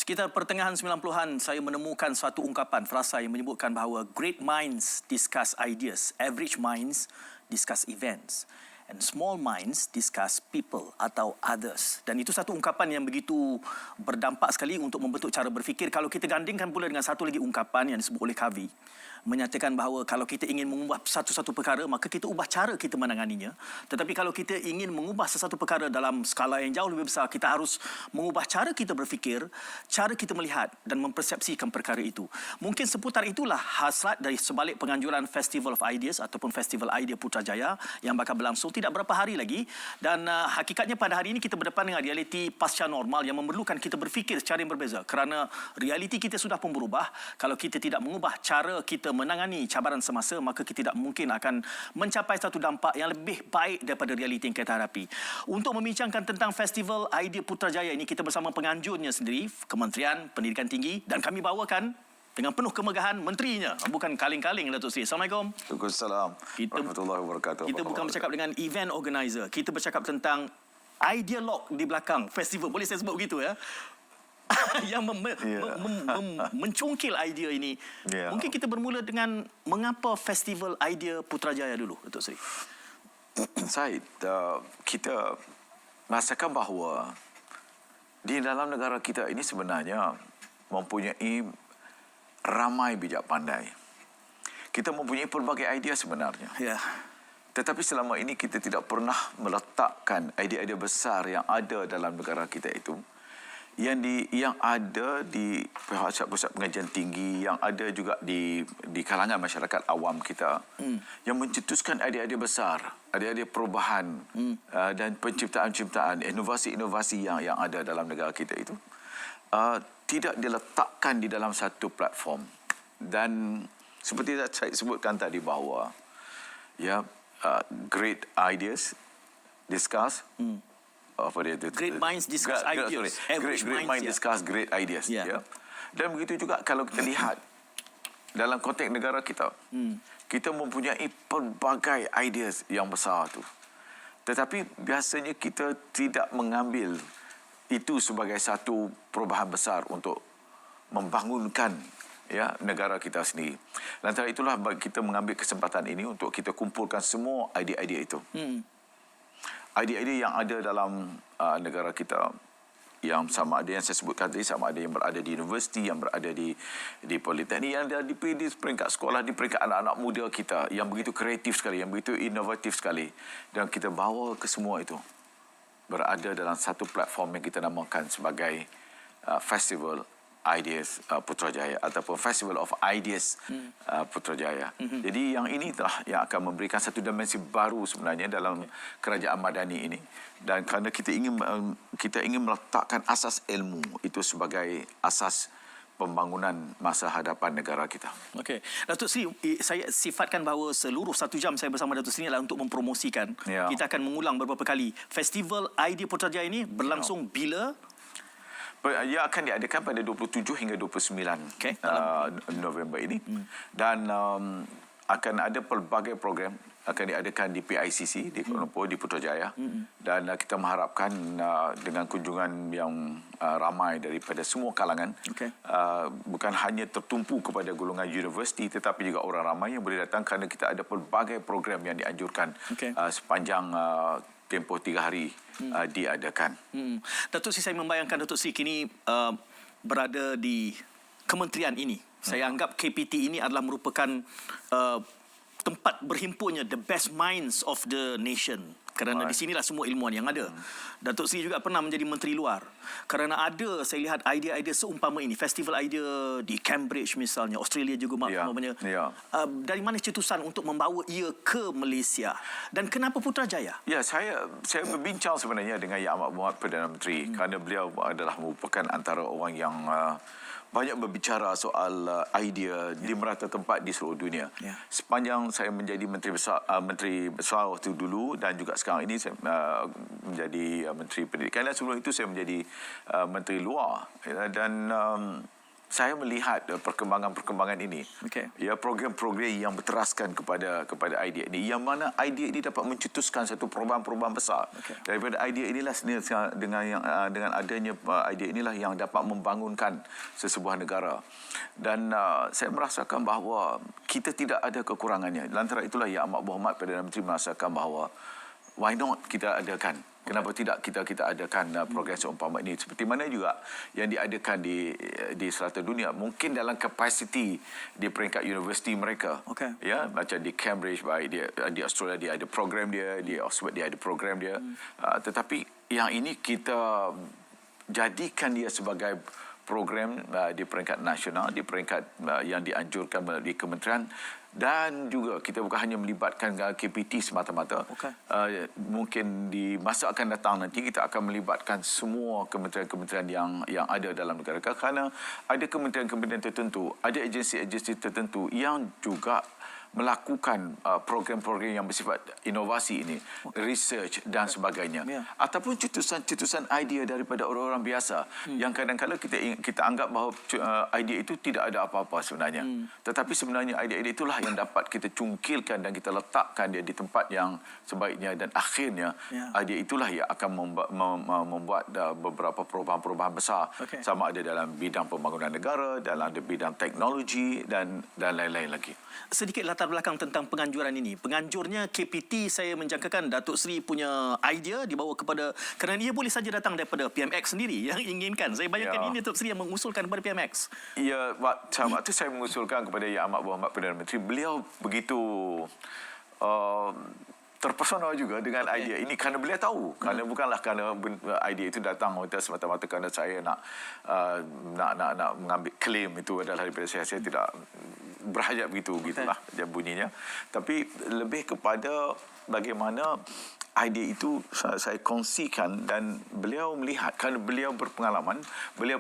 Sekitar pertengahan 90-an, saya menemukan suatu ungkapan, frasa yang menyebutkan bahawa great minds discuss ideas, average minds discuss events, and small minds discuss people atau others. Dan itu satu ungkapan yang begitu berdampak sekali untuk membentuk cara berfikir. Kalau kita gandingkan pula dengan satu lagi ungkapan yang disebut oleh Covey, menyatakan bahawa kalau kita ingin mengubah satu-satu perkara, maka kita ubah cara kita menanganinya. Tetapi kalau kita ingin mengubah sesuatu perkara dalam skala yang jauh lebih besar, kita harus mengubah cara kita berfikir, cara kita melihat dan mempersepsikan perkara itu. Mungkin seputar itulah hasrat dari sebalik penganjuran Festival of Ideas ataupun Festival Idea Putrajaya yang bakal berlangsung tidak berapa hari lagi. Dan hakikatnya pada hari ini kita berdepan dengan realiti pasca normal yang memerlukan kita berfikir secara yang berbeza. Kerana realiti kita sudah pun berubah. Kalau kita tidak mengubah cara kita menangani cabaran semasa, maka kita tidak mungkin akan mencapai satu dampak yang lebih baik daripada realiti yang kita hadapi. Untuk membincangkan tentang Festival Idea Putrajaya ini, kita bersama penganjurnya sendiri, Kementerian Pendidikan Tinggi, dan kami bawakan dengan penuh kemegahan menterinya. Bukan kaling-kaling, Datuk Seri. Assalamualaikum. Waalaikumsalam warahmatullahi wabarakatuh. Kita bukan bercakap dengan event organizer. Kita bercakap tentang ideolog di belakang festival. Boleh saya sebut begitu ya? yang mencungkil idea ini. Mungkin kita bermula dengan mengapa Festival Idea Putrajaya dulu, Datuk Seri. Syed, kita merasakan bahawa di dalam negara kita ini sebenarnya mempunyai ramai bijak pandai. Kita mempunyai pelbagai idea sebenarnya. Ya. Tetapi selama ini kita tidak pernah meletakkan idea-idea besar yang ada dalam negara kita itu, yang ada di pusat pengajian tinggi, yang ada juga di kalangan masyarakat awam kita, yang mencetuskan idea-idea besar, idea-idea perubahan dan penciptaan-ciptaan, inovasi-inovasi yang ada dalam negara kita itu tidak diletakkan di dalam satu platform. Dan seperti saya sebutkan tadi bahawa great ideas discuss Great minds discuss ideas. Great minds discuss great ideas. Yeah. Dan begitu juga kalau kita lihat dalam konteks negara kita, kita mempunyai pelbagai ideas yang besar tu. Tetapi biasanya kita tidak mengambil itu sebagai satu perubahan besar untuk membangunkan negara kita sendiri. Lantaran itulah kita mengambil kesempatan ini untuk kita kumpulkan semua idea-idea itu. Idea-idea yang ada dalam negara kita, yang sama ada yang saya sebutkan tadi, sama ada yang berada di universiti, yang berada di politeknik, yang ada di peringkat sekolah, di peringkat anak-anak muda kita, yang begitu kreatif sekali, yang begitu inovatif sekali. Dan kita bawa ke semua itu berada dalam satu platform yang kita namakan sebagai Festival Ideas Putrajaya ataupun Festival of Ideas Putrajaya. Jadi yang ini telah yang akan memberikan satu dimensi baru sebenarnya dalam kerajaan madani ini. Dan kerana kita ingin meletakkan asas ilmu itu sebagai asas pembangunan masa hadapan negara kita. Okey. Datuk Seri, saya sifatkan bahawa seluruh 1 jam saya bersama Datuk Seri adalah untuk mempromosikan. Kita akan mengulang beberapa kali. Festival Idea Putrajaya ini berlangsung bila? Ia akan diadakan pada 27 hingga 29 November ini. Dan akan ada pelbagai program akan diadakan di PICC di Kuala Lumpur, di Putrajaya. Dan kita mengharapkan dengan kunjungan yang ramai daripada semua kalangan, bukan hanya tertumpu kepada golongan universiti, tetapi juga orang ramai yang boleh datang kerana kita ada pelbagai program yang dianjurkan sepanjang tempoh 3 hari diadakan. Datuk Seri, saya membayangkan Datuk Seri kini berada di kementerian ini. Saya anggap KPT ini adalah merupakan tempat berhimpunnya the best minds of the nation. Kerana di sinilah semua ilmuwan yang ada. Datuk Seri juga pernah menjadi menteri luar. Kerana ada, saya lihat idea-idea seumpama ini. Festival idea di Cambridge misalnya, Australia juga maknanya. Dari mana cetusan untuk membawa ia ke Malaysia? Dan kenapa Putrajaya? Ya, saya berbincang sebenarnya dengan Yang Amat Berhormat Perdana Menteri kerana beliau adalah merupakan antara orang yang banyak berbicara soal idea di merata tempat di seluruh dunia. Sepanjang saya menjadi menteri besar waktu dulu dan juga sekarang ini saya menjadi menteri pendidikan, dan sebelum itu saya menjadi menteri luar. Dan saya melihat perkembangan-perkembangan ini. Okey. Ya, program-program yang berteraskan kepada idea ini, yang mana idea ini dapat mencetuskan satu perubahan-perubahan besar. Okey. Daripada idea inilah dengan adanya idea inilah yang dapat membangunkan sesebuah negara. Dan saya merasakan bahawa kita tidak ada kekurangannya. Lantaran itulah Yang Amat Berhormat Perdana Menteri merasakan bahawa why not kita adakan? Kenapa tidak kita adakan program seumpama ini, seperti mana juga yang diadakan di selatan dunia, mungkin dalam kapasiti di peringkat universiti mereka. Okey. Ya, macam di Cambridge, di Australia dia ada program dia, di Oxford dia ada program dia. Tetapi yang ini kita jadikan dia sebagai program di peringkat nasional, di peringkat yang dianjurkan melalui kementerian, dan juga kita bukan hanya melibatkan KPT semata-mata. Okey. Mungkin di masa akan datang nanti kita akan melibatkan semua kementerian-kementerian yang ada dalam negara, kerana ada kementerian-kementerian tertentu, ada agensi-agensi tertentu yang juga melakukan program-program yang bersifat inovasi ini, research dan sebagainya. Ya. Ataupun cetusan idea daripada orang-orang biasa yang kadang-kadang kita anggap bahawa idea itu tidak ada apa-apa sebenarnya. Tetapi sebenarnya idea itulah yang dapat kita cungkilkan dan kita letakkan dia di tempat yang sebaiknya, dan akhirnya idea itulah yang akan membuat beberapa perubahan-perubahan besar. Okey. Sama ada dalam bidang pembangunan negara, dalam bidang teknologi dan lain-lain lagi. Sedikit latar belakang tentang penganjuran ini. Penganjurnya KPT, saya menjangkakan Datuk Seri punya idea dibawa kepada, kerana ia boleh saja datang daripada PMX sendiri yang inginkan. Saya bayangkan ini Datuk Seri yang mengusulkan kepada PMX. Ya, waktu saya mengusulkan kepada Yang Amat Berhormat Perdana Menteri, beliau begitu terpesona juga dengan idea ini, kerana beliau tahu, kerana bukanlah kerana idea itu datang semata-mata kerana saya nak mengambil klaim itu adalah daripada saya tidak berhajat begitulah bunyinya, tapi lebih kepada bagaimana idea itu saya kongsikan, dan beliau melihat, kerana beliau berpengalaman, beliau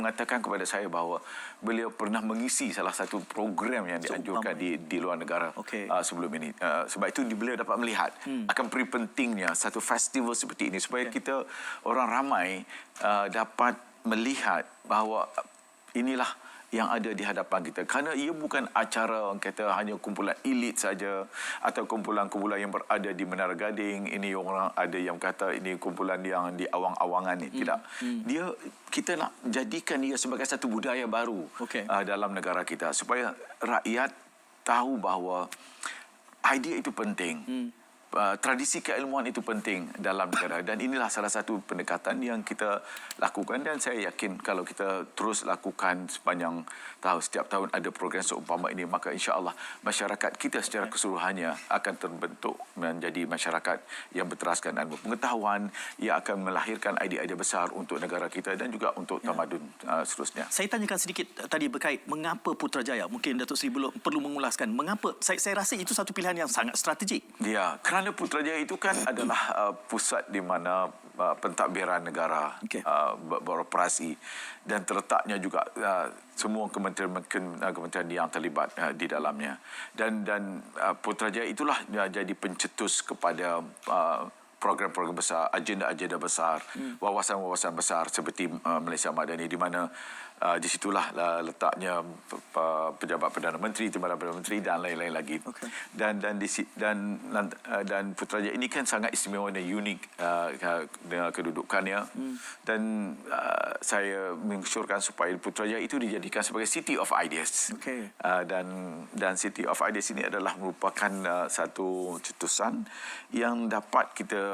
mengatakan kepada saya bahawa beliau pernah mengisi salah satu program yang dianjurkan di luar negara sebelum ini. Sebab itu beliau dapat melihat akan peri pentingnya satu festival seperti ini, supaya kita orang ramai dapat melihat bahawa inilah yang ada di hadapan kita. Kerana ia bukan acara orang kata hanya kumpulan elit saja, atau kumpulan-kumpulan yang berada di Menara Gading. Ini orang ada yang kata ini kumpulan yang di awang-awangan ni. Tidak. Kita nak jadikan ia sebagai satu budaya baru dalam negara kita, supaya rakyat tahu bahawa idea itu penting. Tradisi keilmuan itu penting dalam negara, dan inilah salah satu pendekatan yang kita lakukan, dan saya yakin kalau kita terus lakukan sepanjang tahun, setiap tahun ada program seumpama ini, maka insya-Allah masyarakat kita secara keseluruhannya akan terbentuk menjadi masyarakat yang berteraskan ilmu pengetahuan, yang akan melahirkan idea-idea besar untuk negara kita dan juga untuk tamadun seterusnya. Saya tanyakan sedikit tadi berkait mengapa Putrajaya. Mungkin Datuk Seri perlu mengulaskan mengapa. Saya rasa itu satu pilihan yang sangat strategik. Ya, kerana Putrajaya itu kan adalah pusat di mana pentadbiran negara beroperasi, dan terletaknya juga semua kementerian yang terlibat di dalamnya, dan Putrajaya itulah jadi pencetus kepada program-program besar, agenda-agenda besar, wawasan-wawasan besar seperti Malaysia Madani, di mana di situlah letaknya pejabat Perdana Menteri, Timbalan Perdana Menteri dan lain-lain lagi. Dan Putrajaya ini kan sangat istimewa dan unik dengan kedudukannya. Dan saya mengusulkan supaya Putrajaya itu dijadikan sebagai City of Ideas. Dan City of Ideas ini adalah merupakan satu cetusan yang dapat kita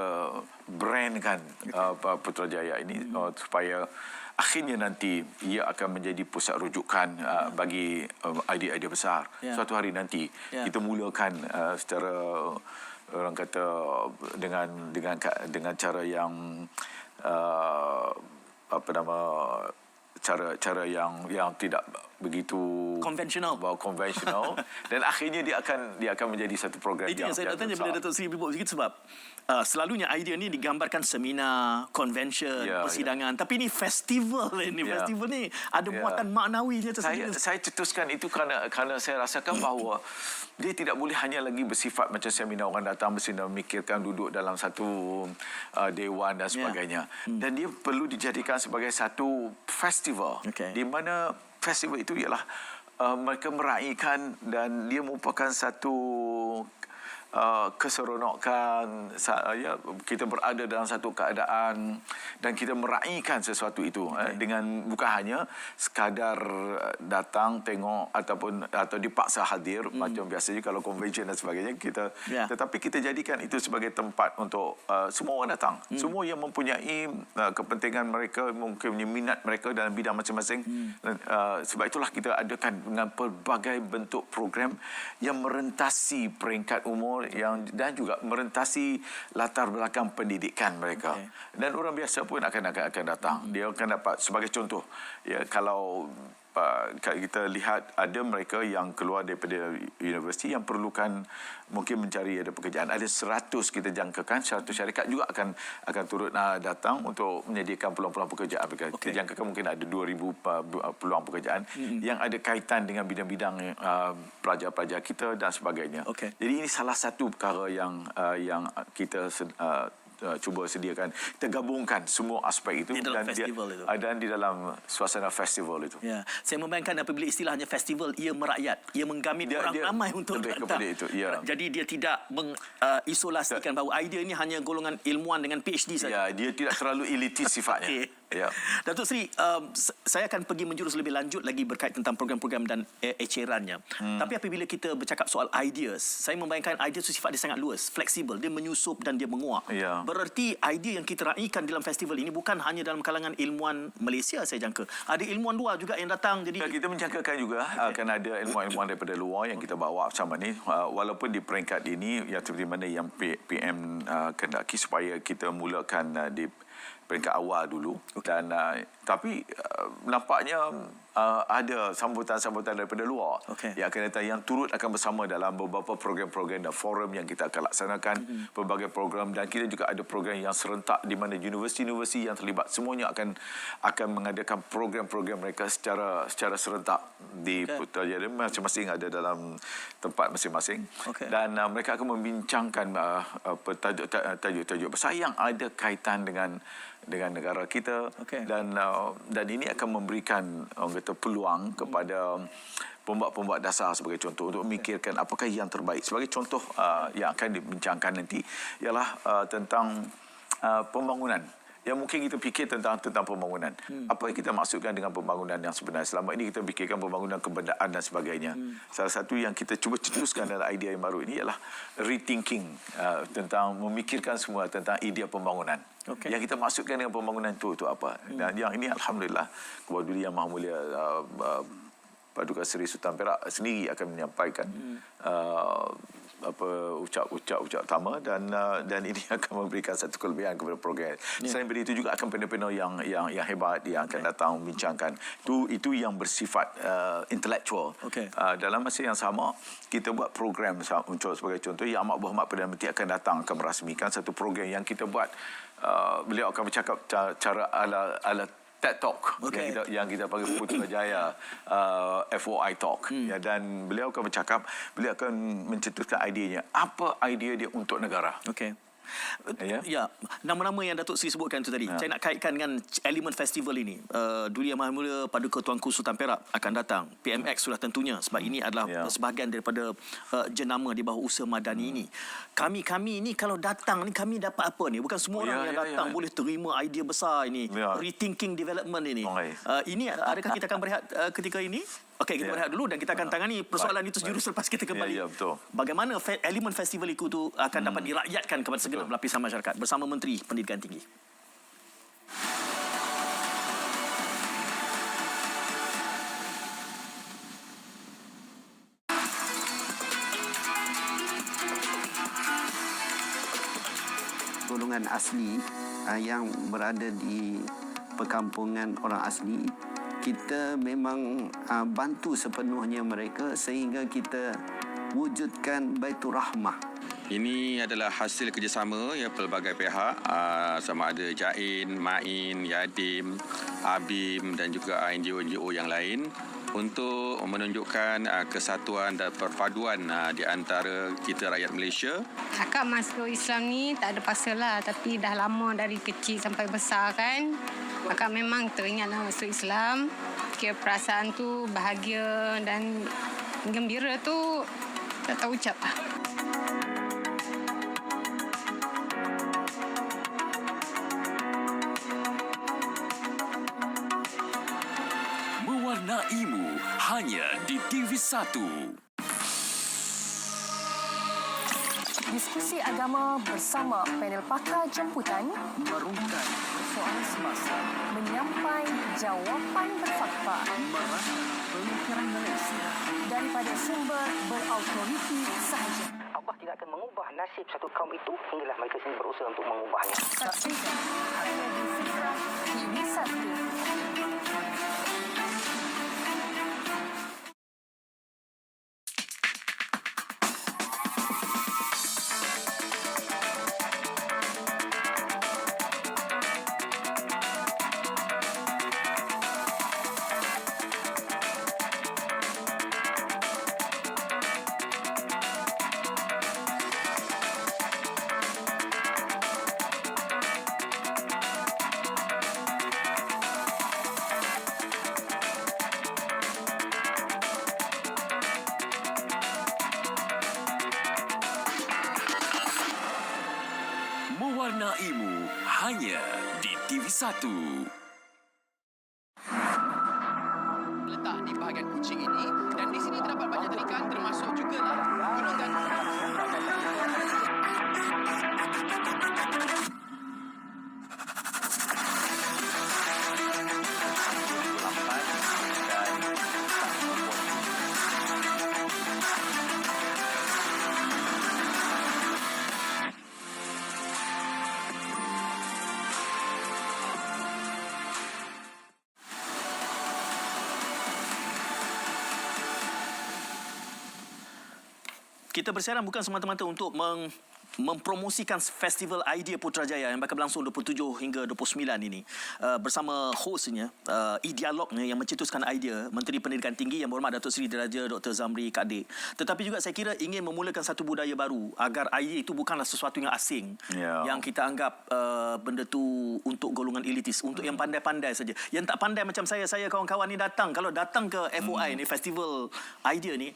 brandkan Putrajaya ini supaya akhirnya nanti ia akan menjadi pusat rujukan bagi idea-idea besar. Suatu hari nanti kita mulakan secara orang kata dengan cara yang cara yang tidak begitu konvensional dan akhirnya dia akan menjadi satu program itu yang saya nak tanya bila Datuk Seri berbual begitu, sebab selalunya idea ni digambarkan seminar, convention, persidangan, tapi ini festival ini. Festival ni ada muatan maknawinya tersendiri. Saya cetuskan itu kerana saya rasakan bahawa dia tidak boleh hanya lagi bersifat macam seminar, orang datang bersina memikirkan duduk dalam satu dewan dan sebagainya. Dan dia perlu dijadikan sebagai satu festival festival. Okey. Di mana festival itu ialah mereka meraihkan dan dia merupakan satu keseronokan, ya, kita berada dalam satu keadaan dan kita meraihkan sesuatu itu dengan bukan hanya sekadar datang tengok atau dipaksa hadir macam biasanya kalau convention dan sebagainya kita tetapi kita jadikan itu sebagai tempat untuk semua orang datang, semua yang mempunyai kepentingan mereka, mungkin minat mereka dalam bidang masing-masing. Sebab itulah kita adakan dengan pelbagai bentuk program yang merentasi peringkat umur dan juga merentasi latar belakang pendidikan mereka. Dan orang biasa pun akan datang. Dia akan dapat, sebagai contoh, ya, kalau kita lihat ada mereka yang keluar daripada universiti yang perlukan mungkin mencari ada pekerjaan. Ada 100 kita jangkakan, 100 syarikat juga akan turut datang untuk menyediakan peluang-peluang pekerjaan. Kita jangkakan mungkin ada 2,000 peluang pekerjaan yang ada kaitan dengan bidang-bidang pelajar-pelajar kita dan sebagainya. Jadi ini salah satu perkara yang kita cuba sediakan. Kita gabungkan semua aspek itu di dalam festival itu. Dan di dalam suasana festival itu. Ya, saya membayangkan apabila istilahnya festival, ia merakyat, ia menggamit orang ramai untuk datang. Itu, ya. Jadi dia tidak mengisolasikan bahawa idea ini hanya golongan ilmuwan dengan PhD saja. Ya, dia tidak terlalu elitis sifatnya. Ya. Datuk Seri, saya akan pergi menjurus lebih lanjut lagi berkait tentang program-program dan ecerannya. Tapi apabila kita bercakap soal ideas, saya membayangkan ideas itu sifat dia sangat luas, fleksibel, dia menyusup dan dia menguap. Ya. Bererti idea yang kita raikan dalam festival ini bukan hanya dalam kalangan ilmuwan Malaysia, saya jangka. Ada ilmuwan luar juga yang datang. Jadi kita menjangkakan juga akan ada ilmuwan-ilmuwan daripada luar yang kita bawa bersama ni. Walaupun di peringkat ini, yang seperti mana yang PM kendaki supaya kita mulakan di peringkat awal dulu. Dan tapi nampaknya ada sambutan-sambutan daripada luar yang akan datang, yang turut akan bersama dalam beberapa program-program dan forum yang kita akan laksanakan. Pelbagai program, dan kita juga ada program yang serentak di mana universiti-universiti yang terlibat semuanya akan mengadakan program-program mereka secara serentak di Putrajaya. Masing-masing ada dalam tempat masing-masing. Dan mereka akan membincangkan tajuk-tajuk besar yang ada kaitan dengan negara kita. Dan ini akan memberikan orang kata peluang kepada pembuat-pembuat dasar sebagai contoh untuk memikirkan apakah yang terbaik. Sebagai contoh yang akan dibincangkan nanti ialah tentang pembangunan. Yang mungkin kita fikir tentang pembangunan. Apa yang kita maksudkan dengan pembangunan yang sebenar? Selama ini kita fikirkan pembangunan kebendaan dan sebagainya. Salah satu yang kita cuba cetuskan dalam idea yang baru ini ialah rethinking, tentang memikirkan semua tentang idea pembangunan. Yang kita maksudkan dengan pembangunan itu apa? Dan yang ini alhamdulillah Ketua Duli Yang Maha Mulia Paduka Seri Sultan Perak sendiri akan menyampaikan ucap utama dan ini akan memberikan satu kelebihan kepada program. Selain dari itu juga akan panel-panel yang hebat yang akan datang membincangkan. Itu yang bersifat intelektual. Dalam masa yang sama kita buat program untuk sebagai contoh, Yang Amat Berhormat Perdana Menteri akan datang, akan merasmikan satu program yang kita buat. Beliau akan bercakap cara ala TED Talk yang kita panggil Putrajaya FOI Talk. Dan beliau akan bercakap, beliau akan mencetuskan idenya. Apa idea dia untuk negara? Ya, nama-nama yang Datuk Seri sebutkan itu tadi, saya nak kaitkan dengan elemen festival ini. Duli Yang Maha Mulia Paduka Tuanku Sultan Perak akan datang. PMX sudah tentunya, sebab ini adalah sebahagian daripada jenama di bawah usaha madani ini. Kami ini kalau datang ni, kami dapat apa ni? Bukan semua orang yang datang boleh terima idea besar ini. Rethinking development ini. Ini adakah kita akan berehat ketika ini? Okey, kita berehat dulu dan kita akan tangani persoalan itu sejurus selepas kita kembali. Betul. Bagaimana elemen festival itu akan dapat dirakyatkan kepada segenap lapisan masyarakat bersama Menteri Pendidikan Tinggi. Golongan asli yang berada di perkampungan orang asli, kita memang bantu sepenuhnya mereka sehingga kita wujudkan Baitur Rahmah. Ini adalah hasil kerjasama pelbagai pihak, sama ada JAIN, MAIN, Yadim, ABIM dan juga NGO-NGO yang lain untuk menunjukkan kesatuan dan perpaduan di antara kita rakyat Malaysia. Akak masuk Islam ni tak ada pasal lah, tapi dah lama dari kecil sampai besar kan. Akak memang teringatlah masuk Islam. Kira perasaan tu bahagia dan gembira tu tak tahu ucap lah. Mewarnaimu hanya di TV1. Diskusi agama bersama panel pakar jemputan Merungkai persoalan semasa, menyampai jawapan berfakta merangkai pemikiran Malaysia. daripada sumber berautoriti sahaja. Allah tidak akan mengubah nasib satu kaum itu hinggalah mereka sendiri berusaha untuk mengubahnya. Saksikan hanya di Fitrah TV1. Mewarnaimu hanya di TV1. Letak di bahagian kucing ini dan di sini terdapat banyak tarikan termasuk juga golongan Kita bersiaran bukan semata-mata untuk mempromosikan Festival Idea Putrajaya yang bakal berlangsung 27 hingga 29 ini. Bersama hostnya, e-dialognya yang mencetuskan idea Menteri Pendidikan Tinggi Yang Berhormat Datuk Seri Diraja Dr. Zamri Kadir. Tetapi juga saya kira ingin memulakan satu budaya baru agar idea itu bukanlah sesuatu yang asing. Yang kita anggap benda tu untuk golongan elitis, untuk yang pandai-pandai saja. Yang tak pandai macam saya kawan-kawan ni datang. Kalau datang ke FOI ni, Festival Idea ni,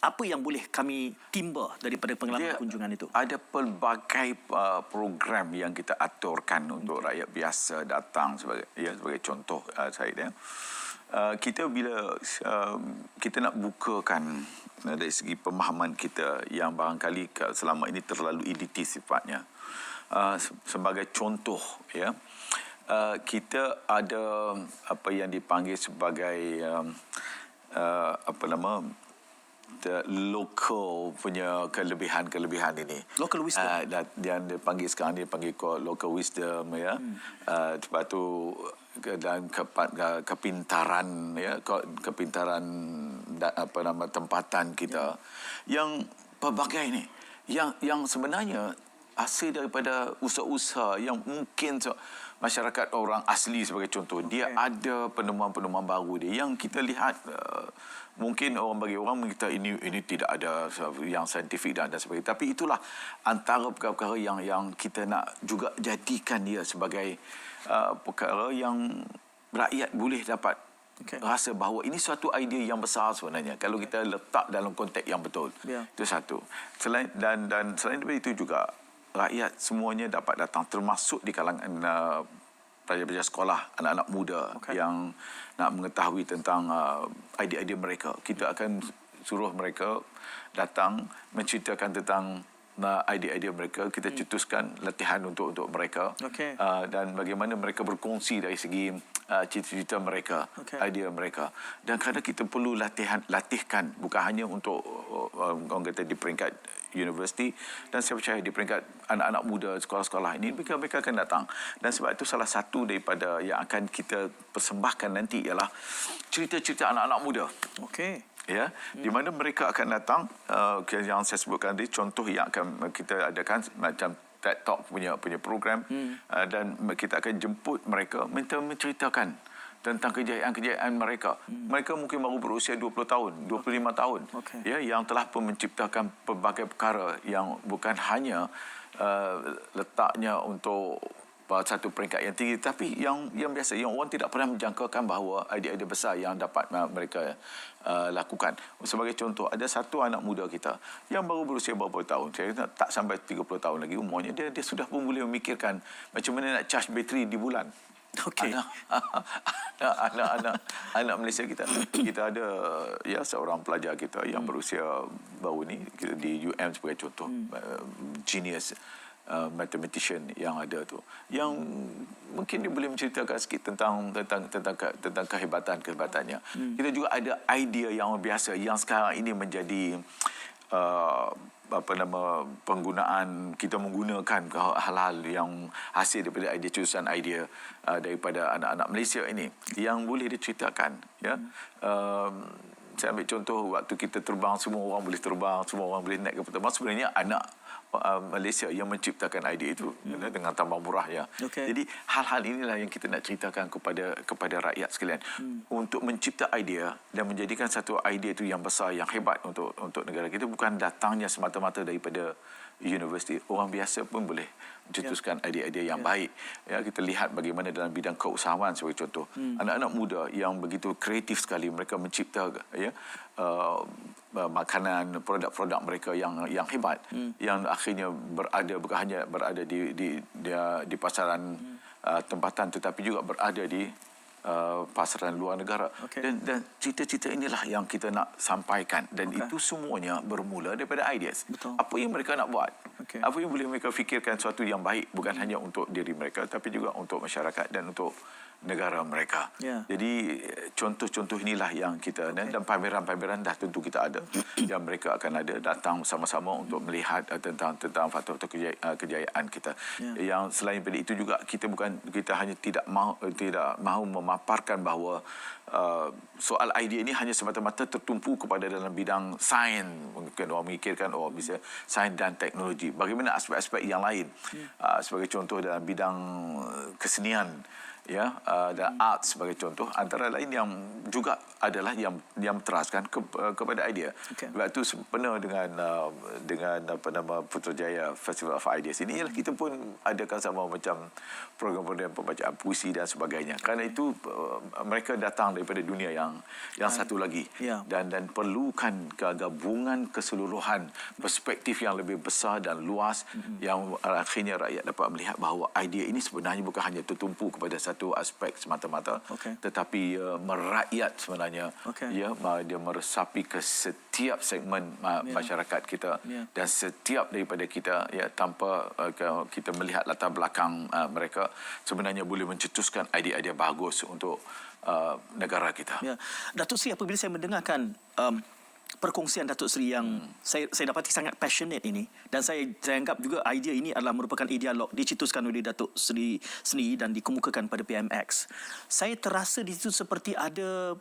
apa yang boleh kami timba daripada pengalaman kunjungan itu? Ada pelbagai program yang kita aturkan untuk rakyat biasa datang sebagai contoh, Syed. Kita bila kita nak bukakan dari segi pemahaman kita yang barangkali selama ini terlalu elitis sifatnya. Sebagai contoh, kita ada apa yang dipanggil sebagai local punya kelebihan ini. Local wisdom. Yang dipanggil sekarang ni dipanggil local wisdom, lepas tu dan kepintaran, kepintaran tempatan kita yang pelbagai ni yang sebenarnya hasil daripada usaha-usaha yang mungkin masyarakat orang asli sebagai contoh. Dia ada penemuan-penemuan baru dia yang kita lihat mungkin bagi orang kita ini tidak ada yang saintifik dan sebagainya. Tapi itulah antara perkara-perkara yang kita nak juga jadikan dia sebagai perkara yang rakyat boleh dapat rasa bahawa ini suatu idea yang besar sebenarnya kalau kita letak dalam konteks yang betul. Itu satu. Selain daripada itu juga rakyat semuanya dapat datang, termasuk di kalangan pelajar-pelajar sekolah, anak-anak muda yang nak mengetahui tentang idea-idea mereka. Kita akan suruh mereka datang menceritakan tentang idea-idea mereka. Kita cetuskan latihan untuk mereka dan bagaimana mereka berkongsi dari segi cita-cita mereka, idea mereka. Dan kerana kita perlu latihkan bukan hanya untuk orang kata di peringkat universiti, dan saya percaya di peringkat anak-anak muda sekolah-sekolah ini mereka akan datang. Dan sebab itu salah satu daripada yang akan kita persembahkan nanti ialah cerita-cerita anak-anak muda. Di mana mereka akan datang, yang saya sebutkan tadi, contoh yang akan kita adakan macam TED Talk punya program, dan kita akan jemput mereka menceritakan tentang kejayaan-kejayaan mereka. Mereka mungkin baru berusia 20 tahun, 25 tahun. Yang telah pun menciptakan pelbagai perkara yang bukan hanya letaknya untuk satu peringkat yang tinggi. Tapi yang biasa, yang orang tidak pernah menjangkakan bahawa idea-idea besar yang dapat mereka lakukan. Sebagai contoh, ada satu anak muda kita yang baru berusia beberapa tahun, saya tak sampai 30 tahun lagi umurnya, dia sudah pun boleh memikirkan macam mana nak charge bateri di bulan. Okey. Anak Malaysia kita ada seorang pelajar kita yang berusia baru ni di UM sebagai contoh, genius mathematician yang ada tu, yang mungkin dia boleh menceritakan sikit tentang kehebatannya. Kita juga ada idea yang biasa yang sekarang ini menjadi penggunaan, kita menggunakan hal-hal yang hasil daripada idea, cetusan idea daripada anak-anak Malaysia ini yang boleh diceritakan, ya. Saya ambil contoh, waktu kita terbang, semua orang boleh terbang, semua orang boleh naik kapal terbang. Sebenarnya anak Malaysia yang menciptakan idea itu dengan tambang murah, ya. Okay. Jadi hal-hal inilah yang kita nak ceritakan kepada rakyat sekalian, untuk mencipta idea dan menjadikan satu idea itu yang besar, yang hebat untuk negara kita, bukan datangnya semata-mata daripada universiti. Orang biasa pun boleh mencetuskan idea-idea yang baik. Ya, kita lihat bagaimana dalam bidang keusahawan sebagai contoh, anak-anak muda yang begitu kreatif sekali, mereka mencipta makanan, produk-produk mereka yang hebat, yang akhirnya bukan hanya berada di pasaran tempatan, tetapi juga berada di pasaran luar negara. Dan cita-cita inilah yang kita nak sampaikan, dan itu semuanya bermula daripada ideas. Betul. Apa yang mereka nak buat, apa yang boleh mereka fikirkan, sesuatu yang baik bukan hanya untuk diri mereka tapi juga untuk masyarakat dan untuk negara mereka. Jadi contoh-contoh inilah yang kita dan pameran-pameran dah tentu kita ada yang mereka akan ada datang sama-sama untuk melihat tentang faktor-faktor kejayaan kita. Yang selain daripada itu juga kita hanya tidak mahu memaparkan bahawa soal idea ini hanya semata-mata tertumpu kepada dalam bidang sains. Mungkin orang memikirkan bisa sains dan teknologi. Bagaimana aspek-aspek yang lain? Sebagai contoh dalam bidang kesenian, dan art sebagai contoh, antara lain yang juga adalah yang teraskan kepada idea. Waktu sempena dengan Putrajaya Festival of Ideas ini, kita pun adakan sama macam program-program pembacaan puisi dan sebagainya. Kerana itu mereka datang daripada dunia yang satu lagi, dan perlukan gabungan keseluruhan perspektif yang lebih besar dan luas, yang akhirnya rakyat dapat melihat bahawa idea ini sebenarnya bukan hanya tertumpu kepada satu aspek semata-mata, tetapi merakyat sebenarnya. Dia meresapi ke setiap segmen masyarakat kita, dan setiap daripada kita, tanpa kita melihat latar belakang mereka, sebenarnya boleh mencetuskan idea-idea bagus untuk negara kita. Datuk Seri, apabila saya mendengarkan perkongsian Datuk Seri yang saya dapati sangat passionate ini, dan saya anggap juga idea ini adalah merupakan idealog dicetuskan oleh Datuk Seri sendiri dan dikemukakan pada PMX. Saya terasa di situ seperti ada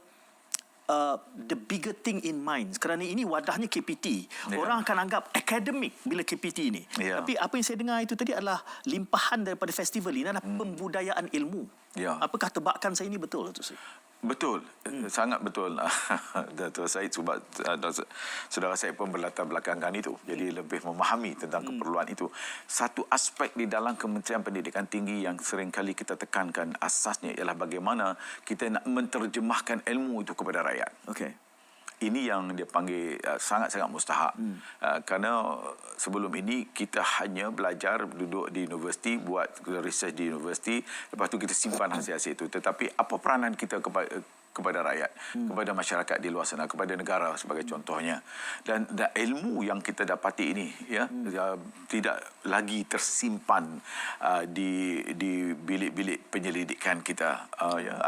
the bigger thing in mind, kerana ini wadahnya KPT. Orang akan anggap akademik bila KPT ini. Tapi apa yang saya dengar itu tadi adalah limpahan daripada festival ini, adalah pembudayaan ilmu. Apakah tebakan saya ini betul, Datuk Seri? Betul, sangat betul. Datuk Syed, sebab saudara saya pun berlatar belakangkan itu, jadi lebih memahami tentang keperluan itu. Satu aspek di dalam Kementerian Pendidikan Tinggi yang seringkali kita tekankan asasnya ialah bagaimana kita nak menterjemahkan ilmu itu kepada rakyat. Ini yang dia panggil sangat-sangat mustahak. Kerana sebelum ini kita hanya belajar, duduk di universiti, buat research di universiti, lepas tu kita simpan hasil-hasil itu. Tetapi apa peranan kita kepada rakyat, kepada masyarakat di luar sana, kepada negara sebagai contohnya. Dan ilmu yang kita dapati ini tidak lagi tersimpan di bilik-bilik penyelidikan kita,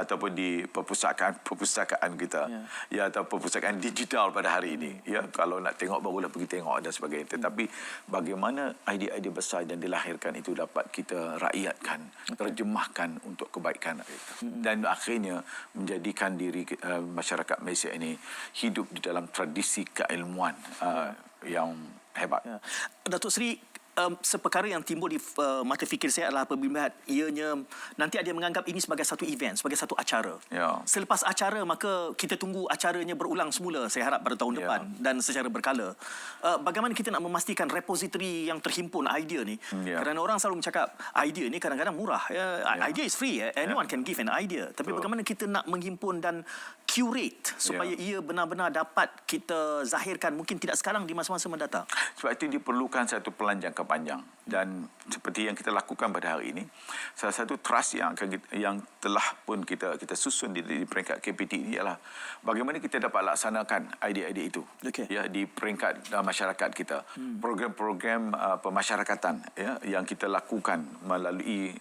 ataupun di perpustakaan kita, atau perpustakaan digital pada hari ini. Kalau nak tengok barulah pergi tengok dan sebagainya. Tetapi bagaimana idea-idea besar yang dilahirkan itu dapat kita rakyatkan, terjemahkan untuk kebaikan rakyat. Dan akhirnya menjadikan diri masyarakat Malaysia ini hidup di dalam tradisi keilmuan yang hebat. Datuk Seri, seperkara yang timbul di mata fikir saya adalah apabila ianya nanti ada yang menganggap ini sebagai satu event, sebagai satu acara. Ya. Selepas acara, maka kita tunggu acaranya berulang semula, saya harap pada tahun depan dan secara berkala. Bagaimana kita nak memastikan repository yang terhimpun idea ni? Kerana orang selalu bercakap, idea ni kadang-kadang murah. Idea is free. Anyone can give an idea. Tapi bagaimana kita nak menghimpun dan curate supaya ia benar-benar dapat kita zahirkan, mungkin tidak sekarang, di masa-masa mendatang. Sebab itu diperlukan satu pelan jangka panjang, dan seperti yang kita lakukan pada hari ini, salah satu trust yang telah pun kita susun di peringkat KPT ini ialah bagaimana kita dapat laksanakan idea-idea itu di peringkat masyarakat kita. Program-program pemasyarakatan yang kita lakukan melalui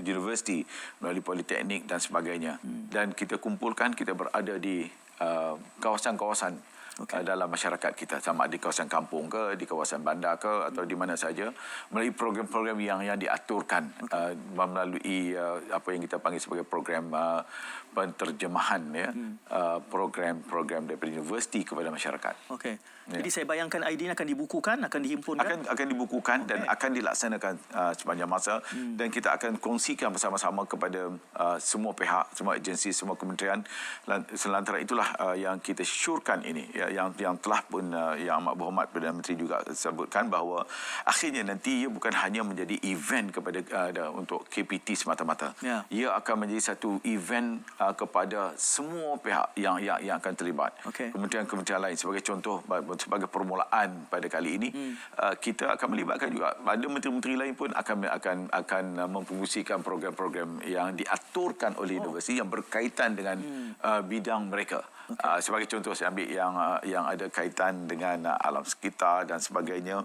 universiti, melalui politeknik dan sebagainya, dan kita kumpulkan, kita berada di kawasan-kawasan dalam masyarakat kita, sama di kawasan kampung ke, di kawasan bandar ke, atau di mana saja, melalui program-program yang diaturkan melalui apa yang kita panggil sebagai program penterjemahan, program-program daripada universiti kepada masyarakat. Okey. Jadi saya bayangkan idea akan dibukukan, akan dihimpunkan. Akan dibukukan dan akan dilaksanakan sepanjang masa, dan kita akan kongsikan bersama-sama kepada semua pihak, semua agensi, semua kementerian. Selantara itulah yang kita syorkan ini, yang telah pun Yang Amat Berhormat Perdana Menteri juga sebutkan bahawa akhirnya nanti ia bukan hanya menjadi event kepada untuk KPT semata-mata. Ia akan menjadi satu event kepada semua pihak yang akan terlibat. Kementerian-kementerian lain sebagai contoh, sebagai permulaan pada kali ini, kita akan melibatkan juga ada menteri-menteri lain pun akan memfungsikan program-program yang diaturkan oleh universiti yang berkaitan dengan bidang mereka. Sebagai contoh, saya ambil yang ada kaitan dengan alam sekitar dan sebagainya,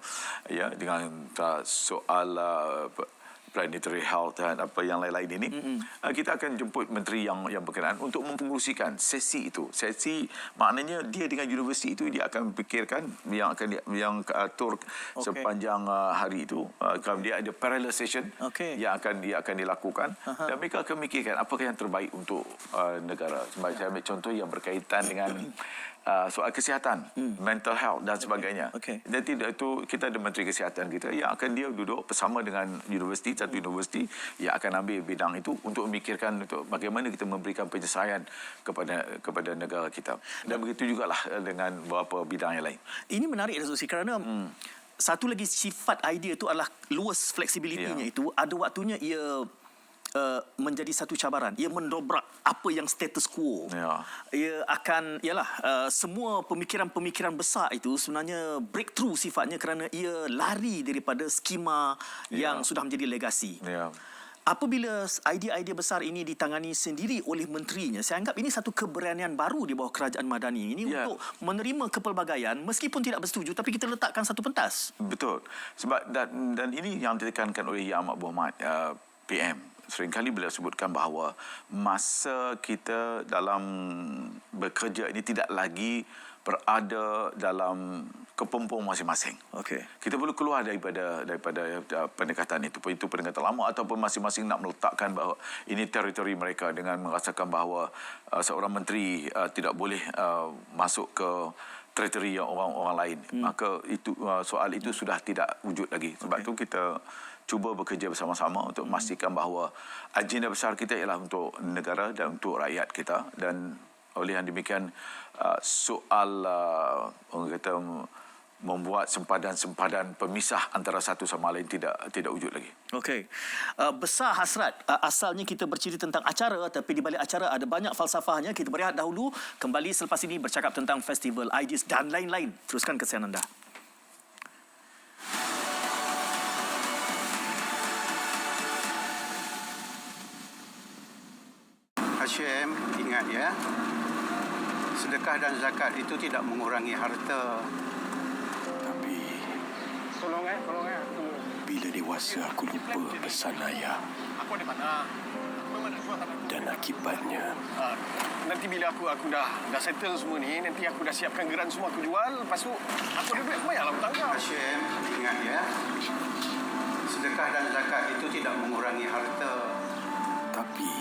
dengan soal planetary health dan apa yang lain-lain ini. Kita akan jemput menteri yang berkenaan untuk mempengerusikan sesi itu. Sesi maknanya dia dengan universiti itu, dia akan fikirkan yang atur sepanjang hari itu. Kalau dia ada parallel session yang akan dilakukan, dan mereka akan fikirkan apakah yang terbaik untuk negara. Sebab saya ambil contoh yang berkaitan dengan soal kesihatan, mental health dan sebagainya. Dan tidak itu, kita ada Menteri Kesihatan kita yang akan dia duduk bersama dengan universiti, satu universiti yang akan ambil bidang itu untuk memikirkan untuk bagaimana kita memberikan penyelesaian kepada negara kita. Dan begitu jugalah dengan beberapa bidang yang lain. Ini menarik, Datuk Seri, kerana satu lagi sifat idea itu adalah luas fleksibilitinya. Itu ada waktunya ia menjadi satu cabaran. Ia mendobrak apa yang status quo. Ia akan, semua pemikiran-pemikiran besar itu sebenarnya breakthrough sifatnya kerana ia lari daripada skema yang sudah menjadi legasi. Apabila idea-idea besar ini ditangani sendiri oleh menterinya, saya anggap ini satu keberanian baru di bawah kerajaan madani ini untuk menerima kepelbagaian meskipun tidak bersetuju, tapi kita letakkan satu pentas. Betul. Sebab dan ini yang ditekankan oleh Yang Amat Berhormat PM. Seringkali beliau sebutkan bahawa masa kita dalam bekerja ini tidak lagi berada dalam kepompong masing-masing. Kita perlu keluar daripada pendekatan itu. Itu pendekatan lama, ataupun masing-masing nak meletakkan bahawa ini teritori mereka dengan merasakan bahawa seorang menteri tidak boleh masuk ke teritori yang orang lain. Maka itu soal itu sudah tidak wujud lagi. Sebab itu kita cuba bekerja bersama-sama untuk memastikan bahawa agenda besar kita ialah untuk negara dan untuk rakyat kita, dan oleh yang demikian soal orang kata membuat sempadan-sempadan pemisah antara satu sama lain tidak wujud lagi. Besar hasrat. Asalnya kita bercerita tentang acara, tapi di balik acara ada banyak falsafahnya. Kita berehat dahulu, kembali selepas ini bercakap tentang festival ideas dan lain-lain. Teruskan kesian anda. Hashim, ingat ya, sedekah dan zakat itu tidak mengurangi harta. Tapi Tolong bila dewasa aku lupa pesan ayah. Aku ada mana? Dan akibatnya Nanti bila aku dah settle semua ni, nanti aku dah siapkan geran semua aku jual, lepas tu aku ada duit, bayarlah hutang kau. Hashim, ingat ya, sedekah dan zakat itu tidak mengurangi harta. Tapi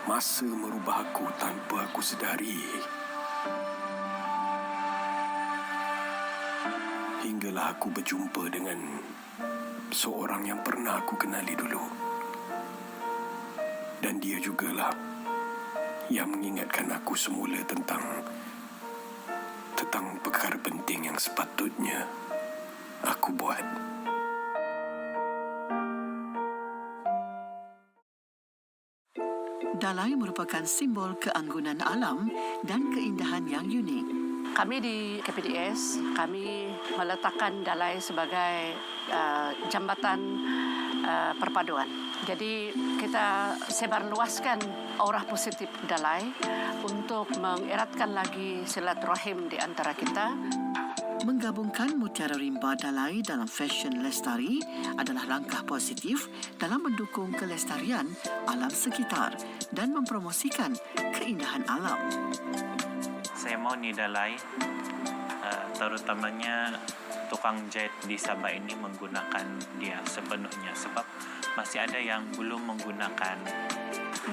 masa merubah aku tanpa aku sedari. Hinggalah aku berjumpa dengan seorang yang pernah aku kenali dulu. Dan dia jugalah yang mengingatkan aku semula tentang perkara penting yang sepatutnya aku buat. Dalai merupakan simbol keanggunan alam dan keindahan yang unik. Kami di KPDS, kami meletakkan Dalai sebagai jambatan perpaduan. Jadi kita sebarluaskan aura positif Dalai untuk mengeratkan lagi silaturahim di antara kita. Menggabungkan mutiara rimba Dalai dalam fashion lestari adalah langkah positif dalam mendukung kelestarian alam sekitar dan mempromosikan keindahan alam. Saya mau ni Dalai, terutamanya tukang jahit di Sabah ini menggunakan dia sepenuhnya sebab masih ada yang belum menggunakan.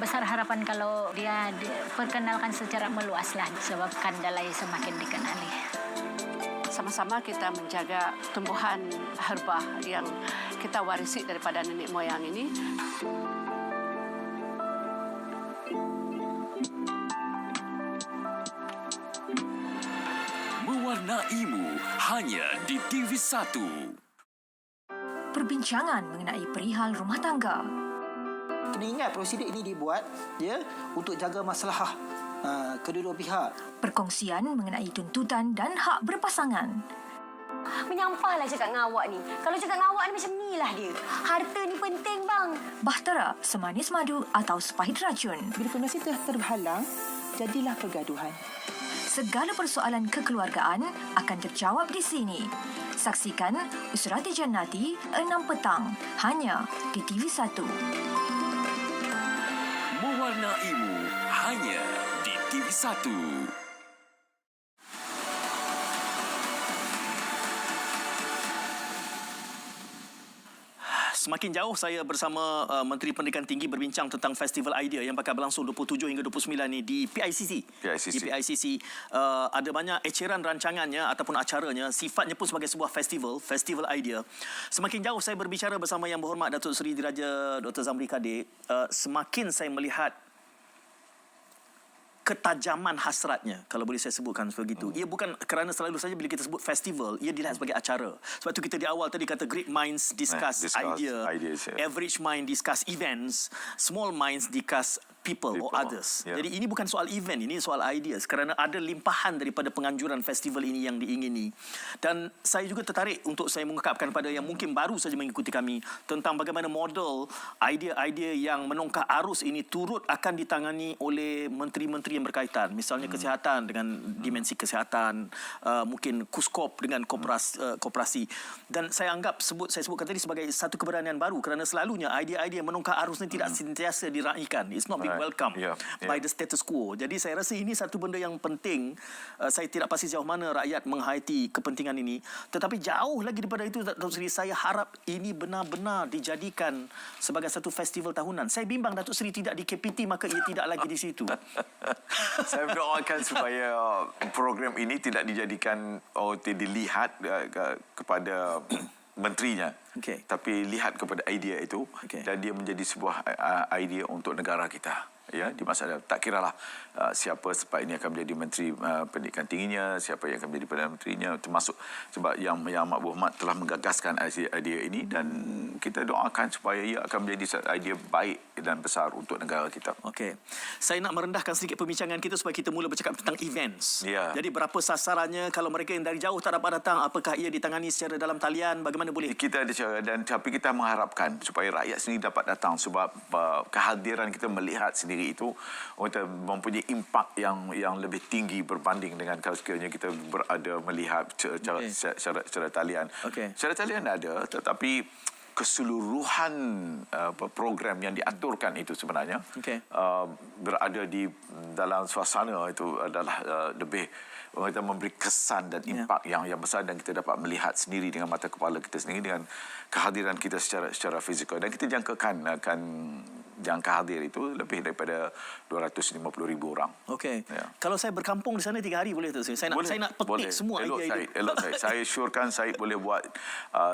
Besar harapan kalau dia diperkenalkan secara meluas lah sebabkan Dalai semakin dikenali. Sama-sama kita menjaga tumbuhan herba yang kita warisi daripada nenek moyang ini. Mewarnaimu hanya di TV1. Perbincangan mengenai perihal rumah tangga. Kena ingat prosedur ini dibuat untuk jaga masalah kedua-dua pihak. Perkongsian mengenai tuntutan dan hak berpasangan. Menyampahlah cakap dengan awak ni. Kalau cakap dengan awak ni macam ni lah dia. Harta ni penting bang. Bahtera, semanis madu atau sepahit racun. Bila koneksi telah terhalang, jadilah pergaduhan. Segala persoalan kekeluargaan akan terjawab di sini. Saksikan Usrati Jannati 6 petang hanya di TV1. Mewarnaimu hanya di TV1. Semakin jauh saya bersama Menteri Pendidikan Tinggi berbincang tentang Festival Idea yang bakal berlangsung 27 hingga 29 ni di PICC. Di PICC ada banyak eceran rancangannya ataupun acaranya, sifatnya pun sebagai sebuah festival idea. Semakin jauh saya berbicara bersama Yang Berhormat Datuk Seri Diraja Dr. Zamri Kadir, semakin saya melihat ketajaman hasratnya, kalau boleh saya sebutkan begitu. Ia bukan kerana selalu saja bila kita sebut festival, ia dilihat sebagai acara. Sebab itu kita di awal tadi kata great minds discuss ideas, average mind discuss events, small minds discuss people or others. Jadi ini bukan soal event, ini soal ideas kerana ada limpahan daripada penganjuran festival ini yang diingini. Dan saya juga tertarik untuk saya mengungkapkan kepada yang mungkin baru saja mengikuti kami tentang bagaimana model idea-idea yang menongkak arus ini turut akan ditangani oleh menteri-menteri yang berkaitan. Misalnya kesihatan dengan dimensi kesihatan, mungkin Kuskop dengan koperasi. Dan saya anggap saya sebutkan tadi sebagai satu keberanian baru kerana selalunya idea-idea yang menongkak arus ini tidak sentiasa diraikan. It's not being welcome by the status quo. Jadi saya rasa ini satu benda yang penting. Saya tidak pasti sejauh mana rakyat menghayati kepentingan ini. Tetapi jauh lagi daripada itu, Datuk Seri, saya harap ini benar-benar dijadikan sebagai satu festival tahunan. Saya bimbang Datuk Seri tidak di KPT, maka ia tidak lagi di situ. Saya berdoakan supaya program ini tidak dijadikan dilihat kepada menterinya, tapi lihat kepada idea itu dan dia menjadi sebuah idea untuk negara kita. Ya, di masa depan. Tak kiralah siapa sebab ini akan menjadi Menteri Pendidikan Tingginya, siapa yang akan menjadi Perdana Menterinya, termasuk sebab yang Amat Berhormat telah menggagaskan idea ini dan kita doakan supaya ia akan menjadi idea baik dan besar untuk negara kita. Okey. Saya nak merendahkan sedikit perbincangan kita supaya kita mula bercakap tentang events. Jadi berapa sasarannya, kalau mereka yang dari jauh tak dapat datang, apakah ia ditangani secara dalam talian, bagaimana boleh? Kita ada cara tapi kita mengharapkan supaya rakyat sendiri dapat datang sebab kehadiran kita melihat sendiri itu kita mempunyai impak yang lebih tinggi berbanding dengan kalau sekiranya kita berada melihat secara talian. Secara talian ada, tetapi keseluruhan program yang diaturkan itu sebenarnya berada di dalam suasana itu adalah lebih kita memberi kesan dan impak yang besar dan kita dapat melihat sendiri dengan mata kepala kita sendiri dengan kehadiran kita secara fizikal dan kita jangkakan akan jangka hadir itu lebih daripada 250,000 orang. Okey. Ya. Kalau saya berkampung di sana 3 hari boleh tak? Saya nak petik semua elok idea Syed, itu. elok Syed. Saya syorkan Syed boleh buat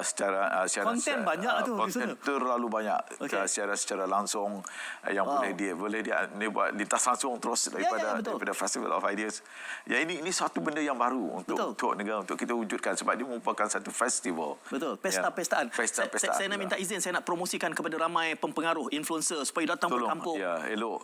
secara Konten banyak tu di sana. konten terlalu banyak. Okey. Secara langsung yang boleh dia buat lintas langsung terus daripada Festival of Ideas. Ya, ini satu benda yang baru untuk negara, untuk kita wujudkan, sebab dia merupakan satu festival. Betul, pesta-pestaan. Pesta-pestaan. Saya nak minta izin, saya nak promosikan kepada ramai pempengaruh, influencer supaya datang berkampung. Ya, elok.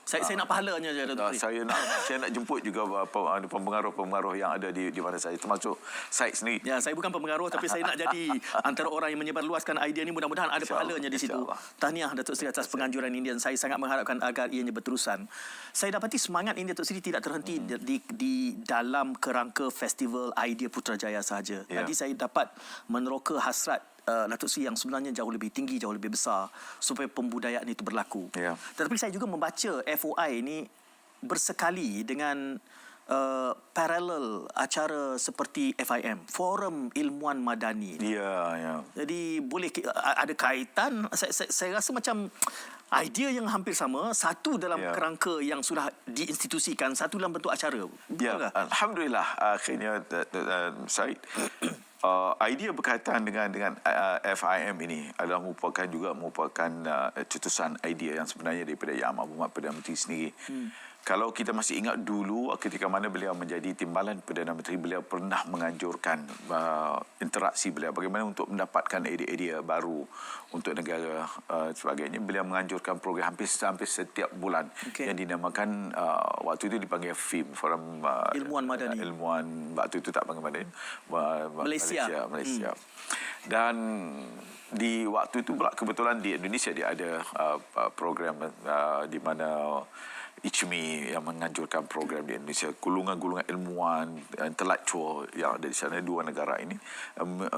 Saya nak pahalanya je, Datuk Seri. Saya nak jemput juga pempengaruh yang ada di mana saya, termasuk Syed sendiri. Ya, saya bukan pempengaruh, tapi saya nak jadi antara orang yang menyebarluaskan idea ni. Mudah-mudahan ada pahalanya di situ. Tahniah Datuk Seri atas penganjuran ini, dan saya sangat mengharapkan agar ianya berterusan. Saya dapati semangat ini, Datuk Seri, tidak terhenti di dalam kerangka Festival Idea Putrajaya sahaja. Tadi saya dapat meneroka hasrat Datuk Seri yang sebenarnya jauh lebih tinggi, jauh lebih besar, supaya pembudayaan itu berlaku. Tetapi saya juga membaca FOI ini bersekali dengan paralel acara seperti FIM, Forum Ilmuan Madani. Ya. Jadi boleh ada kaitan. Saya rasa macam idea yang hampir sama, satu dalam kerangka yang sudah diinstitusikan, satu dalam bentuk acara. Ya, alhamdulillah akhirnya Syed, idea berkaitan dengan FIM ini adalah merupakan cetusan idea yang sebenarnya daripada Yang Amat Berhormat Perdana Menteri sendiri. Kalau kita masih ingat dulu ketika mana beliau menjadi timbalan Perdana Menteri, beliau pernah menganjurkan interaksi beliau bagaimana untuk mendapatkan idea-idea baru untuk negara sebagainya. Beliau menganjurkan program hampir setiap bulan yang dinamakan waktu itu dipanggil FIM, Forum Ilmuan Madani. Ilmuan, waktu itu tak panggil Madani, Malaysia. Dan di waktu itu pula kebetulan di Indonesia dia ada program di mana ICMI yang menganjurkan program di Indonesia, golongan-golongan ilmuwan intelektual yang ada di sana, dua negara ini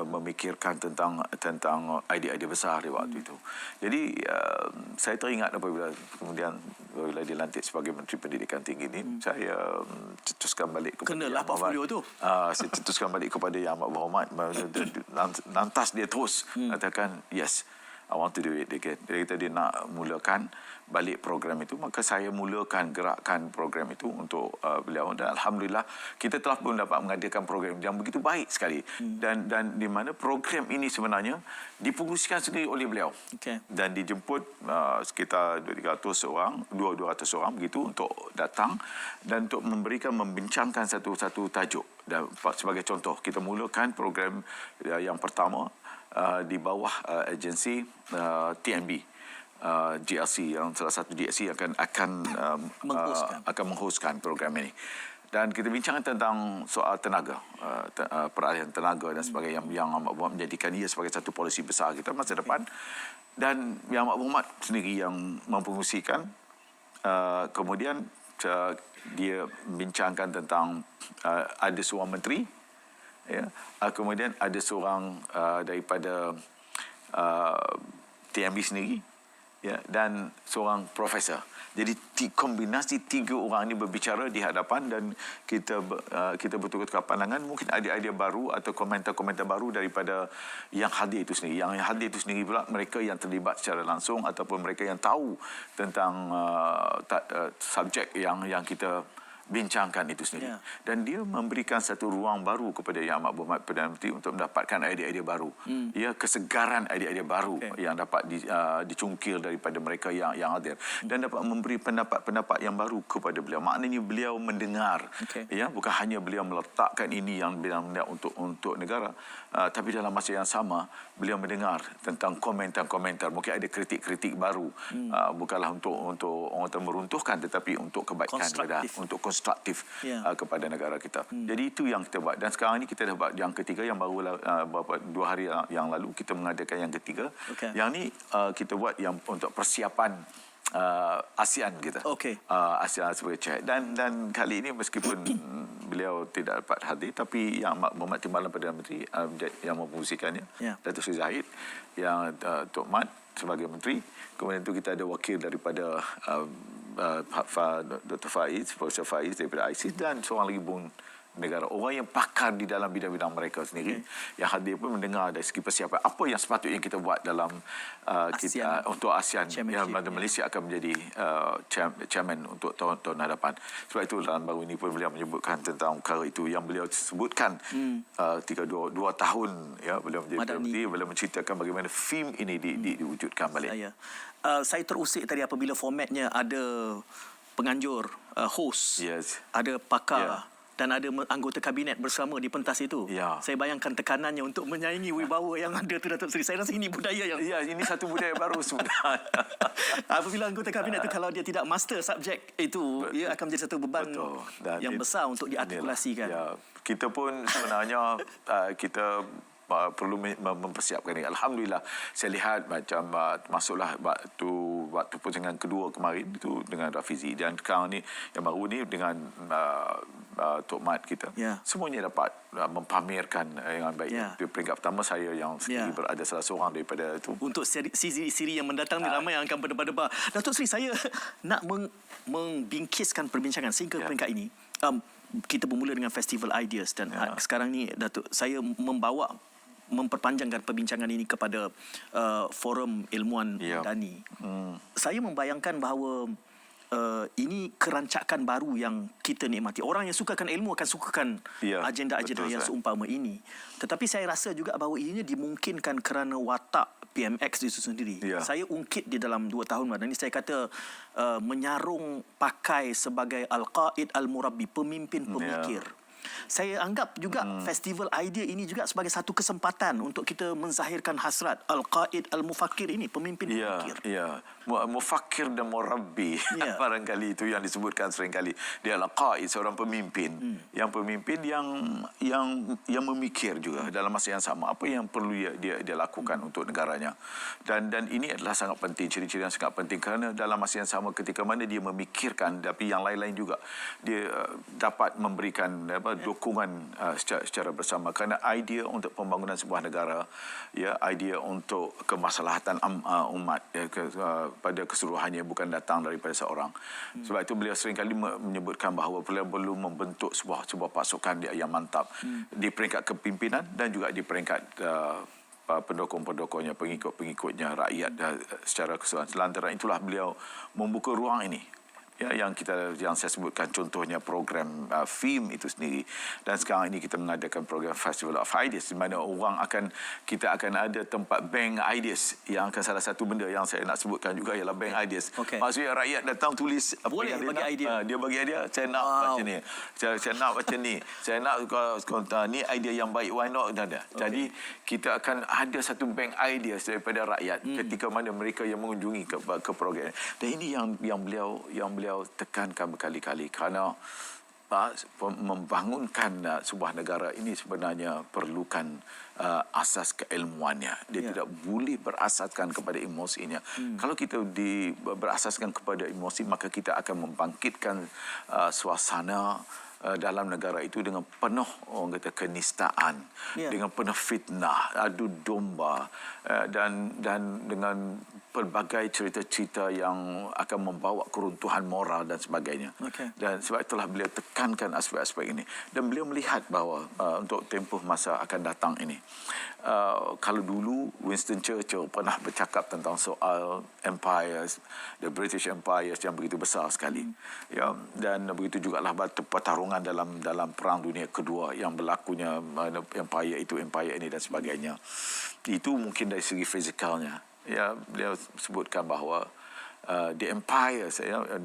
memikirkan tentang idea-idea besar di waktu itu. Jadi saya teringat apabila dilantik sebagai Menteri Pendidikan Tinggi ini, saya cetuskan balik kepada kenalah portfolio tu. Saya cetuskan balik kepada Yang Amat Berhormat. Lantas dia terus katakan yes, I want to do it again. Dia nak mulakan balik program itu, maka saya mulakan gerakkan program itu untuk beliau, dan alhamdulillah kita telah pun dapat mengadakan program yang begitu baik sekali. Dan di mana program ini sebenarnya dipengurusikan sendiri oleh beliau. Dan dijemput sekitar 200 orang begitu untuk datang dan untuk membincangkan satu tajuk. Dan sebagai contoh, kita mulakan program yang pertama di bawah agensi TNB. GLC, yang salah satu GLC akan menghostkan program ini, dan kita bincangkan tentang soal tenaga, peralihan tenaga dan sebagainya yang Amat Berhormat menjadikan ia sebagai satu polisi besar kita masa depan. Dan Yang Amat Berhormat sendiri yang mempengurusikan. Kemudian dia bincangkan tentang ada seorang menteri, kemudian ada seorang daripada TNB sendiri, dan seorang profesor. Jadi kombinasi 3 orang ini berbicara di hadapan, dan kita bertukar pandangan. Mungkin ada idea baru atau komentar-komentar baru daripada yang hadir itu sendiri. Yang hadir itu sendiri pula mereka yang terlibat secara langsung ataupun mereka yang tahu tentang subjek yang kita bincangkan itu sendiri. Dan dia memberikan satu ruang baru kepada Yang Amat Berhormat Perdana Menteri untuk mendapatkan idea-idea baru. Kesegaran idea-idea baru yang dapat dicungkil daripada mereka yang hadir, dan dapat memberi pendapat-pendapat yang baru kepada beliau. Maknanya beliau mendengar, bukan hanya beliau meletakkan ini yang beliau untuk negara, tapi dalam masa yang sama beliau mendengar tentang komentar-komentar. Mungkin ada kritik-kritik baru, bukanlah untuk orang meruntuhkan, tetapi untuk kebaikan, untuk konstruktif kepada negara kita. Jadi itu yang kita buat. Dan sekarang ini kita dah buat yang ketiga, yang baru beberapa 2 hari yang lalu kita mengadakan yang ketiga. Yang ni kita buat yang untuk persiapan ASEAN kita. ASEAN sebagai chair. Dan kali ini meskipun beliau tidak dapat hadir, tapi Yang Amat Berhormat Timbalan Perdana Menteri yang mempengurusikannya, Datuk Seri Zahid, yang Tok Mat sebagai menteri. Kemudian itu kita ada wakil daripada Dr. Faiz, Profesor Faiz daripada ISIS, dan seorang lagi Bung negara, orang yang pakar di dalam bidang-bidang mereka sendiri, yang hadir pun mendengar dari segi persiapan apa yang sepatutnya kita buat dalam kita untuk ASEAN, yang mana Malaysia akan menjadi chairman untuk tahun-tahun hadapan. Sebab itu dalam baru ini pun beliau menyebutkan tentang perkara itu yang beliau sebutkan 2 tahun ya beliau menjadi PMD, beliau menceritakan bagaimana film ini diwujudkan balik. Saya terusik tadi apabila formatnya ada penganjur, host, ada pakar dan ada anggota kabinet bersama di pentas itu. Saya bayangkan tekanannya untuk menyaingi wibawa yang ada tu, Datuk Seri. Saya rasa ini budaya yang... Ya, ini satu budaya baru sebenarnya. Apabila anggota kabinet itu kalau dia tidak master subjek itu, ia akan menjadi satu beban yang besar untuk diartikulasikan. Ya, kita pun sebenarnya kita perlu mempersiapkan ini. Alhamdulillah, saya lihat macam masuklah waktu pusingan kedua kemarin itu dengan Rafizi, dan sekarang ni yang baru ni dengan Tok Mat kita. Semuanya dapat mempamerkan yang baik. Di peringkat pertama saya yang sendiri berada salah seorang daripada itu. Untuk siri yang mendatang ni ramai yang akan berdebar-debar. Datuk Seri, saya nak membingkiskan perbincangan sehingga peringkat ini. Kita bermula dengan Festival Ideas dan sekarang ni Datuk, saya memperpanjangkan perbincangan ini kepada Forum Ilmuwan Madani. Saya membayangkan bahawa ini kerancakan baru yang kita nikmati. Orang yang sukakan ilmu akan sukakan agenda-agenda yang seumpama ini. Tetapi saya rasa juga bahawa ini dimungkinkan kerana watak PMX itu sendiri. Saya ungkit di dalam 2 tahun Madani, saya kata menyarung pakai sebagai Al-Qaid Al-Murabbi, pemimpin pemikir. Saya anggap juga festival idea ini juga sebagai satu kesempatan untuk kita menzahirkan hasrat Al-Qaid Al-Mufakir ini, pemimpin pemikir. Mufakir dan Murabbi. Barangkali itu yang disebutkan seringkali. Dia Al-Qaid, seorang pemimpin. Yang pemimpin yang memikir juga dalam masa yang sama apa yang perlu dia lakukan untuk negaranya. Dan ini adalah sangat penting, ciri-ciri yang sangat penting, kerana dalam masa yang sama ketika mana dia memikirkan, tapi yang lain-lain juga dia dapat memberikan dukungan secara bersama, kerana idea untuk pembangunan sebuah negara, idea untuk kemaslahatan umat pada keseluruhannya bukan datang daripada seorang. Sebab itu beliau seringkali menyebutkan bahawa beliau perlu membentuk sebuah pasukan yang mantap di peringkat kepimpinan dan juga di peringkat pendukung-pendukungnya, pengikut-pengikutnya, rakyat secara keseluruhan. Selantaran itulah beliau membuka ruang ini. Yang saya sebutkan contohnya program film itu sendiri, dan sekarang ini kita mengadakan program Festival of Ideas di mana kita akan ada tempat bank ideas, yang akan salah satu benda yang saya nak sebutkan juga ialah bank ideas. Maksudnya rakyat datang tulis apa yang dia nak, dia bagi idea, saya nak macam ni, saya nak macam ni, saya nak ni idea yang baik, why not, ada. Jadi kita akan ada satu bank ideas daripada rakyat ketika mana mereka yang mengunjungi ke program. Dan ini yang beliau tekankan berkali-kali, kerana membangunkan sebuah negara ini sebenarnya perlukan asas keilmuannya. Dia tidak boleh berasaskan kepada emosinya. Kalau kita berasaskan kepada emosi, maka kita akan membangkitkan suasana dalam negara itu dengan penuh orang kata kenistaan, dengan penuh fitnah, adu domba, dan dengan pelbagai cerita-cerita yang akan membawa keruntuhan moral dan sebagainya. Dan sebab itulah beliau tekankan aspek-aspek ini, dan beliau melihat bahawa untuk tempoh masa akan datang ini, kalau dulu Winston Churchill pernah bercakap tentang soal empires, the British Empire yang begitu besar sekali, dan begitu jugalah pertarungan dalam Perang Dunia Kedua yang berlakunya empire ini dan sebagainya. Itu mungkin dari segi fizikalnya. Beliau sebutkan bahawa the empire,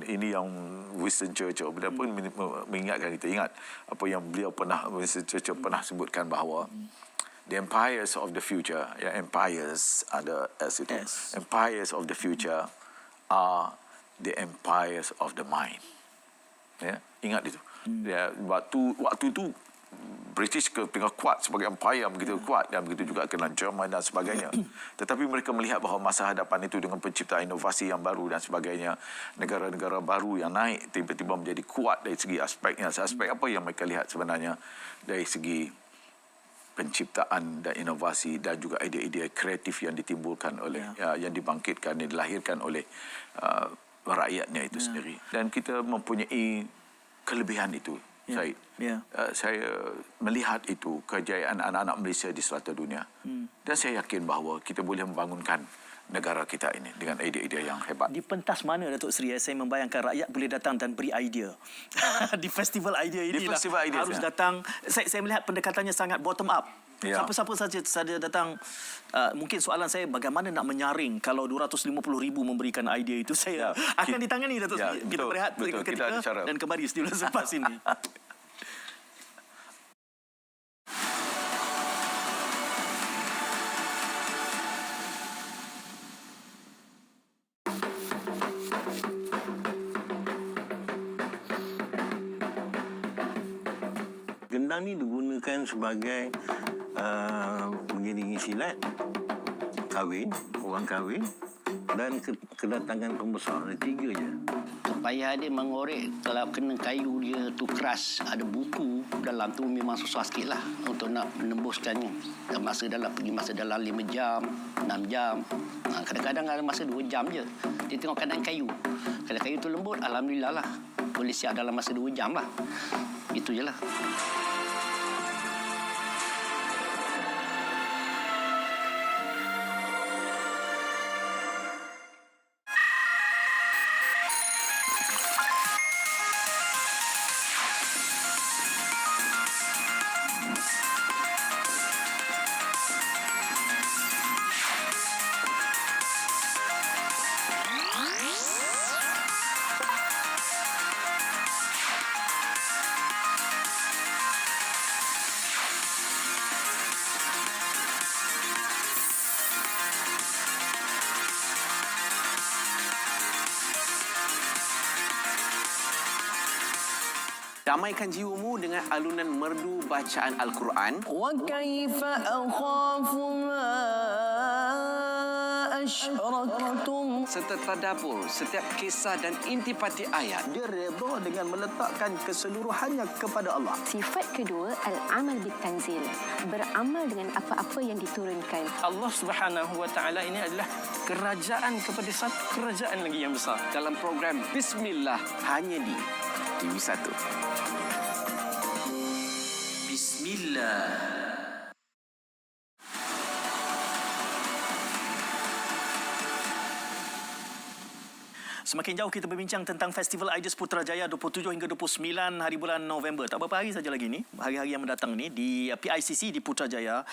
ini yang Winston Churchill, beliau pun mengingatkan kita, ingat apa yang Winston Churchill pernah sebutkan bahawa the empires of the future, empires ada S itu, empires of the future are the empires of the mind. Ingat itu. Waktu itu British tengah kuat sebagai empire, begitu kuat, dan begitu juga dengan Jerman dan sebagainya. Tetapi mereka melihat bahawa masa hadapan itu dengan penciptaan inovasi yang baru dan sebagainya, negara-negara baru yang naik tiba-tiba menjadi kuat dari segi aspeknya. Aspek apa yang mereka lihat sebenarnya dari segi penciptaan dan inovasi dan juga idea-idea kreatif yang ditimbulkan oleh yang dibangkitkan, yang dilahirkan oleh rakyatnya itu sendiri. Dan kita mempunyai kelebihan itu. Syed. Saya melihat itu kejayaan anak-anak Malaysia di serata dunia. Dan saya yakin bahawa kita boleh membangunkan negara kita ini dengan idea-idea yang hebat. Di pentas mana, Datuk Seri, saya membayangkan rakyat boleh datang dan beri idea. Di festival idea ini harus datang. Saya melihat pendekatannya sangat bottom up. Siapa-siapa saja datang. Mungkin soalan saya, bagaimana nak menyaring kalau 250,000 memberikan idea itu? Saya akan ditangani, Datuk Seri. Kita berehat ketika dan kembali setelah selepas ini. Gendang ni digunakan sebagai mengiringi silat, kahwin, orang kahwin dan kedatangan pembesar. Ada 3 je. Payah dia mengorek, kalau kena kayu dia tu keras, ada buku dalam tu memang susah sikit lah untuk nak menembuskannya. Pergi masa dalam 5 jam, 6 jam. Kadang-kadang ada masa 2 jam je. Dia tengok keadaan kayu. Kalau kayu tu lembut, alhamdulillah lah. Boleh siap dalam masa 2 jam lah. Itu je lah. Damaikan jiwamu dengan alunan merdu bacaan Al-Quran. Wa kaifa akhafu ma asyraktum. Serta tadabbur setiap kisah dan intipati ayat. Dia redha dengan meletakkan keseluruhannya kepada Allah. Sifat kedua, al-amal bitanzil. Beramal dengan apa-apa yang diturunkan. Allah Subhanahu Wa Taala ini adalah kerajaan kepada satu kerajaan lagi yang besar. Dalam program Bismillah hanya di TV1. Bismillah. Semakin jauh kita berbincang tentang Festival Ideas Putrajaya 27 hingga 29 hari bulan November. Tak berapa hari saja lagi ni, hari-hari yang mendatang ni di PICC di Putrajaya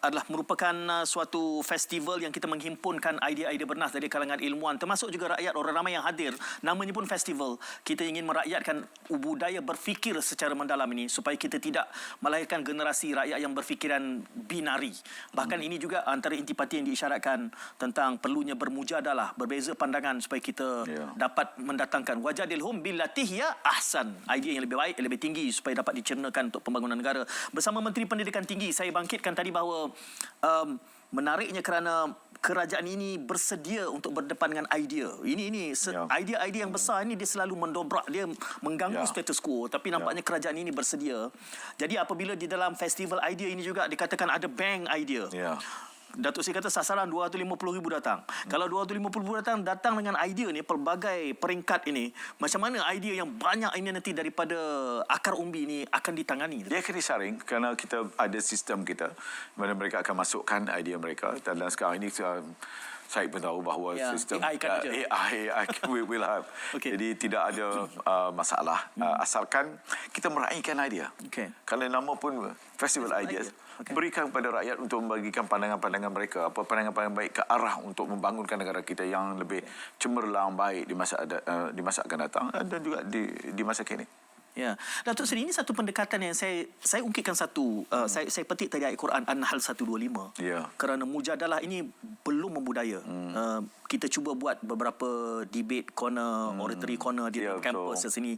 adalah merupakan suatu festival yang kita menghimpunkan idea-idea bernas dari kalangan ilmuwan, termasuk juga rakyat, orang ramai yang hadir. Namanya pun festival. Kita ingin merakyatkan budaya berfikir secara mendalam ini supaya kita tidak melahirkan generasi rakyat yang berfikiran binari. Bahkan ini juga antara intipati yang diisyaratkan tentang perlunya bermujadalah, berbeza pandangan supaya kita dapat mendatangkan wajadilhum billati hiya ahsan, idea yang lebih baik, yang lebih tinggi supaya dapat dicernakan untuk pembangunan negara. Bersama Menteri Pendidikan Tinggi, saya bangkitkan tadi bahawa menariknya kerana kerajaan ini bersedia untuk berdepan dengan idea. Idea-idea yang besar ini dia selalu mendobrak, dia mengganggu status quo, tapi nampaknya kerajaan ini bersedia. Jadi apabila di dalam festival idea ini juga dikatakan ada bank idea. Datuk Seri kata sasaran 250,000 datang. Kalau 250,000 datang dengan idea ni, pelbagai peringkat ini, macam mana idea yang banyak ini nanti daripada akar umbi ini akan ditangani? Dia akan disaring kerana kita ada sistem kita mana mereka akan masukkan idea mereka. Dan sekarang ini saya pun tahu bahawa sistem AI will have. Jadi tidak ada masalah asalkan kita meraihkan idea. Kalau nama pun Festival Ideas, berikan kepada rakyat untuk membagikan pandangan-pandangan mereka, apa pandangan-pandangan baik ke arah untuk membangunkan negara kita yang lebih cemerlang, baik di masa akan datang dan juga di masa kini. Ya, Datuk Seri, ini satu pendekatan yang saya ungkitkan satu. Saya petik tadi ayat Quran An-Nahl 125. Kerana mujadalah ini belum membudaya. Kita cuba buat beberapa debate corner, oratory corner di kampus sini.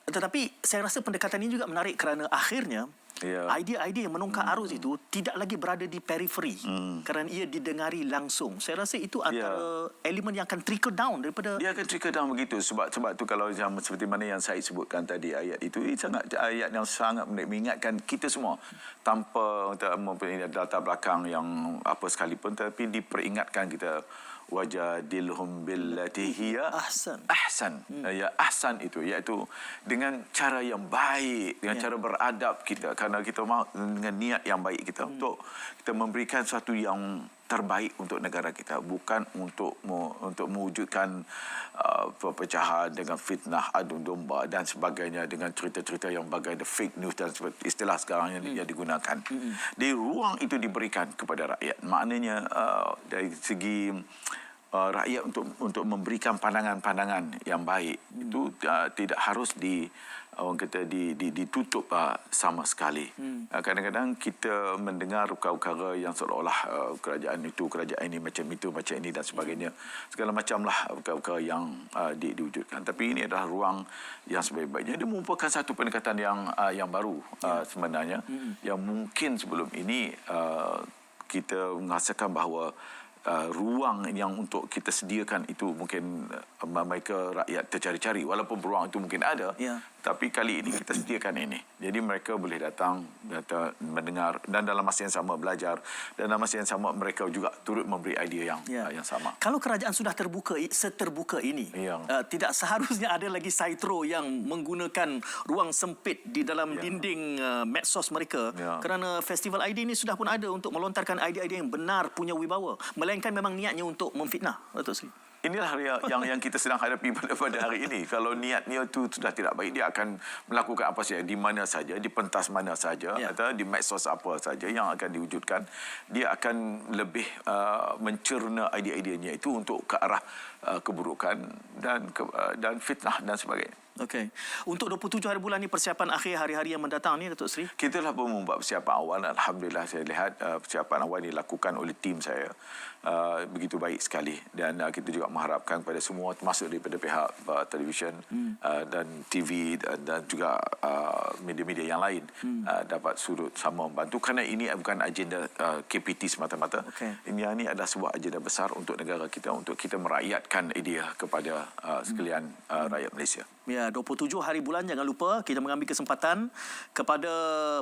Tetapi saya rasa pendekatan ini juga menarik kerana akhirnya idea-idea yang menongkak arus itu tidak lagi berada di periferi kerana ia didengari langsung. Saya rasa itu antara elemen yang akan trickle down daripada... Dia akan trickle down begitu. Sebab tu kalau seperti mana yang saya sebutkan tadi, ayat itu sangat ayat yang sangat mengingatkan kita semua tanpa mempunyai latar belakang yang apa sekalipun, tapi diperingatkan kita wajadilhum billati hiya ahsan. Ya, ahsan itu iaitu dengan cara yang baik, dengan cara beradab kita, kerana kita mahu dengan niat yang baik kita untuk kita memberikan sesuatu yang terbaik untuk negara kita, bukan untuk mewujudkan perpecahan dengan fitnah, adu domba dan sebagainya, dengan cerita-cerita yang bagai the fake news dan istilah sekarang yang digunakan. Di ruang itu diberikan kepada rakyat. Maknanya dari segi rakyat untuk memberikan pandangan-pandangan yang baik itu tidak harus ditutup sama sekali. Kadang-kadang kita mendengar perkara yang seolah-olah kerajaan ini macam itu, macam ini dan sebagainya. Segala macamlah perkara yang diwujudkan. Tapi ini adalah ruang yang sebaik-baiknya. Dia merupakan satu pendekatan yang baru sebenarnya, yang mungkin sebelum ini kita merasakan bahawa ruang yang untuk kita sediakan itu mungkin mereka rakyat tercari-cari, walaupun ruang itu mungkin ada, tapi kali ini kita sediakan ini. Jadi mereka boleh datang mendengar dan dalam masa yang sama belajar, dan dalam masa yang sama mereka juga turut memberi idea yang sama. Kalau kerajaan sudah seterbuka ini, tidak seharusnya ada lagi saitro yang menggunakan ruang sempit di dalam dinding medsos mereka, kerana festival idea ini sudah pun ada untuk melontarkan idea-idea yang benar, punya wibawa, melainkan memang niatnya untuk memfitnah. Datuk Seri, inilah yang kita sedang hadapi pada hari ini. Kalau niatnya itu sudah tidak baik, dia akan melakukan apa saja, di mana saja, di pentas mana saja, atau di medsos apa saja yang akan diwujudkan. Dia akan lebih mencerna idea-ideanya itu untuk ke arah keburukan dan fitnah dan sebagainya. Okey. Untuk 27 hari bulan ni, persiapan akhir hari-hari yang mendatang ni, Datuk Seri? Kita telah pun membuat persiapan awal. Alhamdulillah, saya lihat persiapan awal dilakukan oleh tim saya begitu baik sekali. Dan kita juga mengharapkan kepada semua, termasuk daripada pihak televisyen dan TV dan juga media-media yang lain dapat surut sama membantu. Kerana ini bukan agenda KPT semata-mata. Ini adalah sebuah agenda besar untuk negara kita, untuk kita merakyatkan idea kepada sekalian rakyat Malaysia. Ya, 27 hari bulan, jangan lupa kita mengambil kesempatan kepada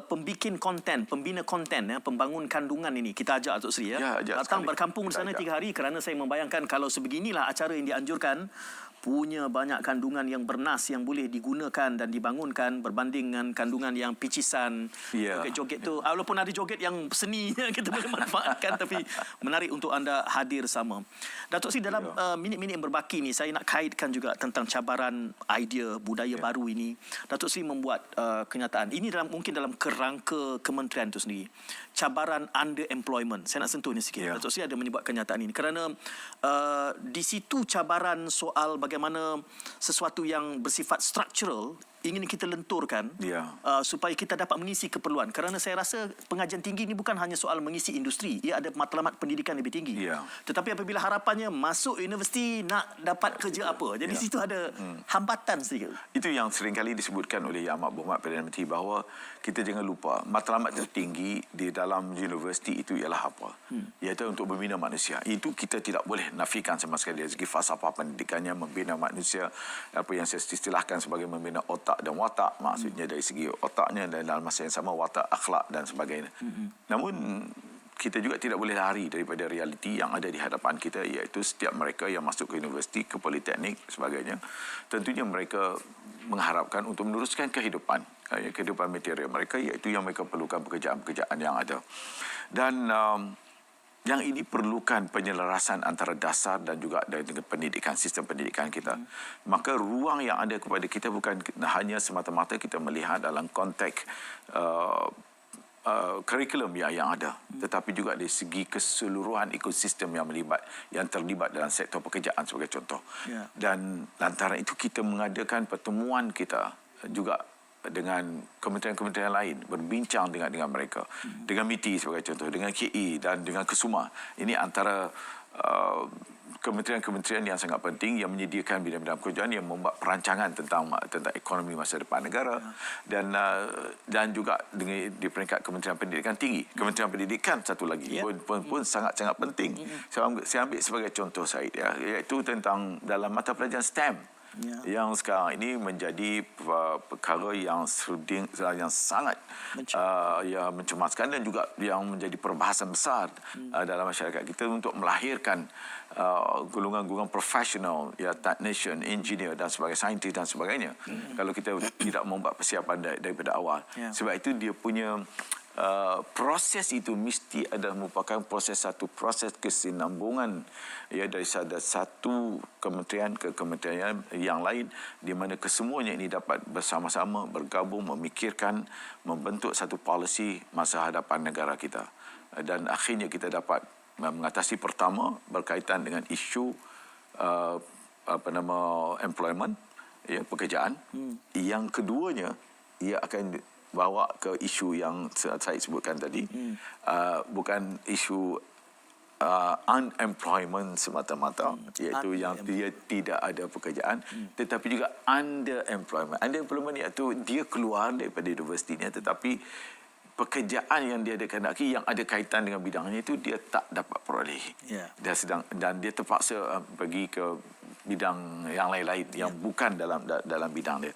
pembina konten, pembangun kandungan ini. Kita ajak Datuk Seri datang berkampung di sana 3 hari, kerana saya membayangkan kalau sebeginilah acara yang dianjurkan, punya banyak kandungan yang bernas yang boleh digunakan dan dibangunkan berbanding dengan kandungan yang picisan, joget-joget tu. Walaupun ada joget yang seni kita boleh manfaatkan, tapi menarik untuk anda hadir sama. Datuk Seri, dalam minit-minit yang berbaki ni, saya nak kaitkan juga tentang cabaran idea budaya baru ini. Datuk Seri membuat kenyataan. Ini mungkin dalam kerangka kementerian itu sendiri. Cabaran underemployment. Saya nak sentuh ni sikit. Datuk Seri ada menyebut kenyataan ini kerana di situ cabaran soal bagaimana sesuatu yang bersifat struktural ingin kita lenturkan supaya kita dapat mengisi keperluan. Kerana saya rasa pengajian tinggi ini bukan hanya soal mengisi industri. Ia ada matlamat pendidikan lebih tinggi. Tetapi apabila harapannya masuk universiti nak dapat kerja apa. Jadi situ ada hambatan sedikit. Itu yang seringkali disebutkan oleh Yang Amat Berhormat Perdana Menteri, bahawa kita jangan lupa matlamat tertinggi di dalam universiti itu ialah apa? Iaitu untuk membina manusia. Itu kita tidak boleh nafikan sama sekali. Dari segi falsafah pendidikannya, membina manusia, apa yang saya istilahkan sebagai membina otak dan watak, maksudnya dari segi otaknya dan dalam masa yang sama watak, akhlak dan sebagainya. Namun kita juga tidak boleh lari daripada realiti yang ada di hadapan kita, iaitu setiap mereka yang masuk ke universiti, ke politeknik sebagainya, tentunya mereka mengharapkan untuk meneruskan kehidupan material mereka, iaitu yang mereka perlukan pekerjaan-pekerjaan yang ada. Dan yang ini perlukan penyelarasan antara dasar dan juga dengan pendidikan, sistem pendidikan kita. Maka ruang yang ada kepada kita bukan hanya semata-mata kita melihat dalam konteks kurikulum yang ada, tetapi juga dari segi keseluruhan ekosistem yang terlibat dalam sektor pekerjaan sebagai contoh. Dan lantaran itu kita mengadakan pertemuan kita juga dengan kementerian-kementerian lain, berbincang dengan mereka, dengan MITI sebagai contoh, dengan KE dan dengan Kesuma. Ini antara kementerian-kementerian yang sangat penting yang menyediakan bidang-bidang pekerjaan, yang membuat perancangan tentang ekonomi masa depan negara, dan juga di peringkat Kementerian Pendidikan Tinggi. Kementerian Pendidikan satu lagi pun sangat-sangat penting. Saya ambil sebagai contoh, Syed, iaitu tentang dalam mata pelajaran STEM. yang sekarang ini menjadi perkara yang sangat mencemaskan dan juga yang menjadi perbahasan besar dalam masyarakat kita untuk melahirkan golongan-golongan profesional, technician, engineer dan sebagainya, saintis dan sebagainya. Kalau kita tidak membuat persiapan daripada awal. Sebab itu dia punya proses itu mesti adalah merupakan satu proses kesinambungan dari satu kementerian ke kementerian yang lain, di mana kesemuanya ini dapat bersama-sama bergabung memikirkan, membentuk satu policy masa hadapan negara kita. Dan akhirnya kita dapat mengatasi pertama berkaitan dengan isu employment, pekerjaan. Yang keduanya ia akan bawa ke isu yang saya sebutkan tadi, bukan isu unemployment semata-mata, iaitu yang dia tidak ada pekerjaan, tetapi juga underemployment. Underemployment iaitu dia keluar daripada universitinya, tetapi pekerjaan yang dia ada kehendaki yang ada kaitan dengan bidangnya itu dia tak dapat peroleh. Dan dia terpaksa pergi ke bidang yang lain-lain yang bukan dalam bidang dia.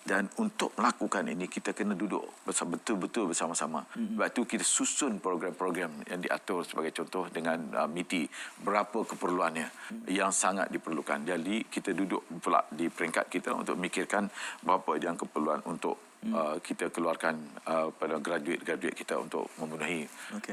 Dan untuk melakukan ini kita kena duduk betul-betul bersama-sama. Sebab itu kita susun program-program yang diatur sebagai contoh dengan MITI, berapa keperluannya yang sangat diperlukan. Jadi kita duduk pula di peringkat kita untuk memikirkan berapa yang keperluan untuk kita keluarkan pada graduate kita untuk memenuhi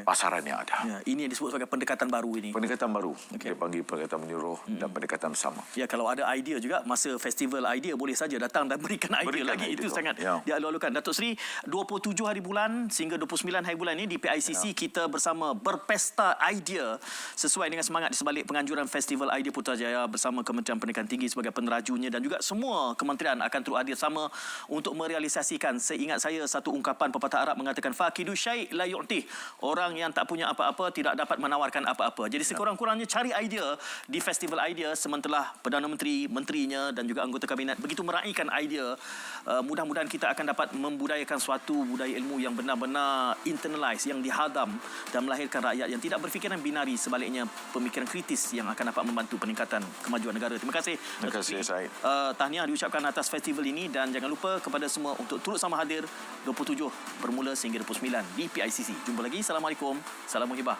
pasaran yang ada. Ini yang disebut sebagai pendekatan baru ini. Pendekatan baru. Dia panggil pendekatan menyeluruh dan pendekatan bersama. Kalau ada idea juga, masa festival idea boleh saja datang dan berikan idea lagi. Itu sangat dialu-alukan. Datuk Seri, 27 hari bulan sehingga 29 hari bulan ini di PICC kita bersama berpesta idea sesuai dengan semangat di sebalik penganjuran Festival Idea Putrajaya bersama Kementerian Pendidikan Tinggi sebagai penerajunya dan juga semua kementerian akan turut hadir sama untuk merealisasikan. Seingat saya satu ungkapan pepatah Arab mengatakan faqidu syai' la yu'tih. Orang yang tak punya apa-apa tidak dapat menawarkan apa-apa. Jadi sekurang-kurangnya cari idea di Festival Idea sementara Perdana Menteri, menterinya dan juga anggota kabinet begitu meraihkan idea. Mudah-mudahan kita akan dapat membudayakan suatu budaya ilmu yang benar-benar internalize, yang dihadam dan melahirkan rakyat yang tidak berfikiran binari, sebaliknya pemikiran kritis yang akan dapat membantu peningkatan kemajuan negara. Terima kasih. Terima kasih, Said. Tahniah diucapkan atas festival ini dan jangan lupa kepada semua untuk turut sama hadir 27 bermula sehingga 29 di PICC. Jumpa lagi. Assalamualaikum. Salam muhibah.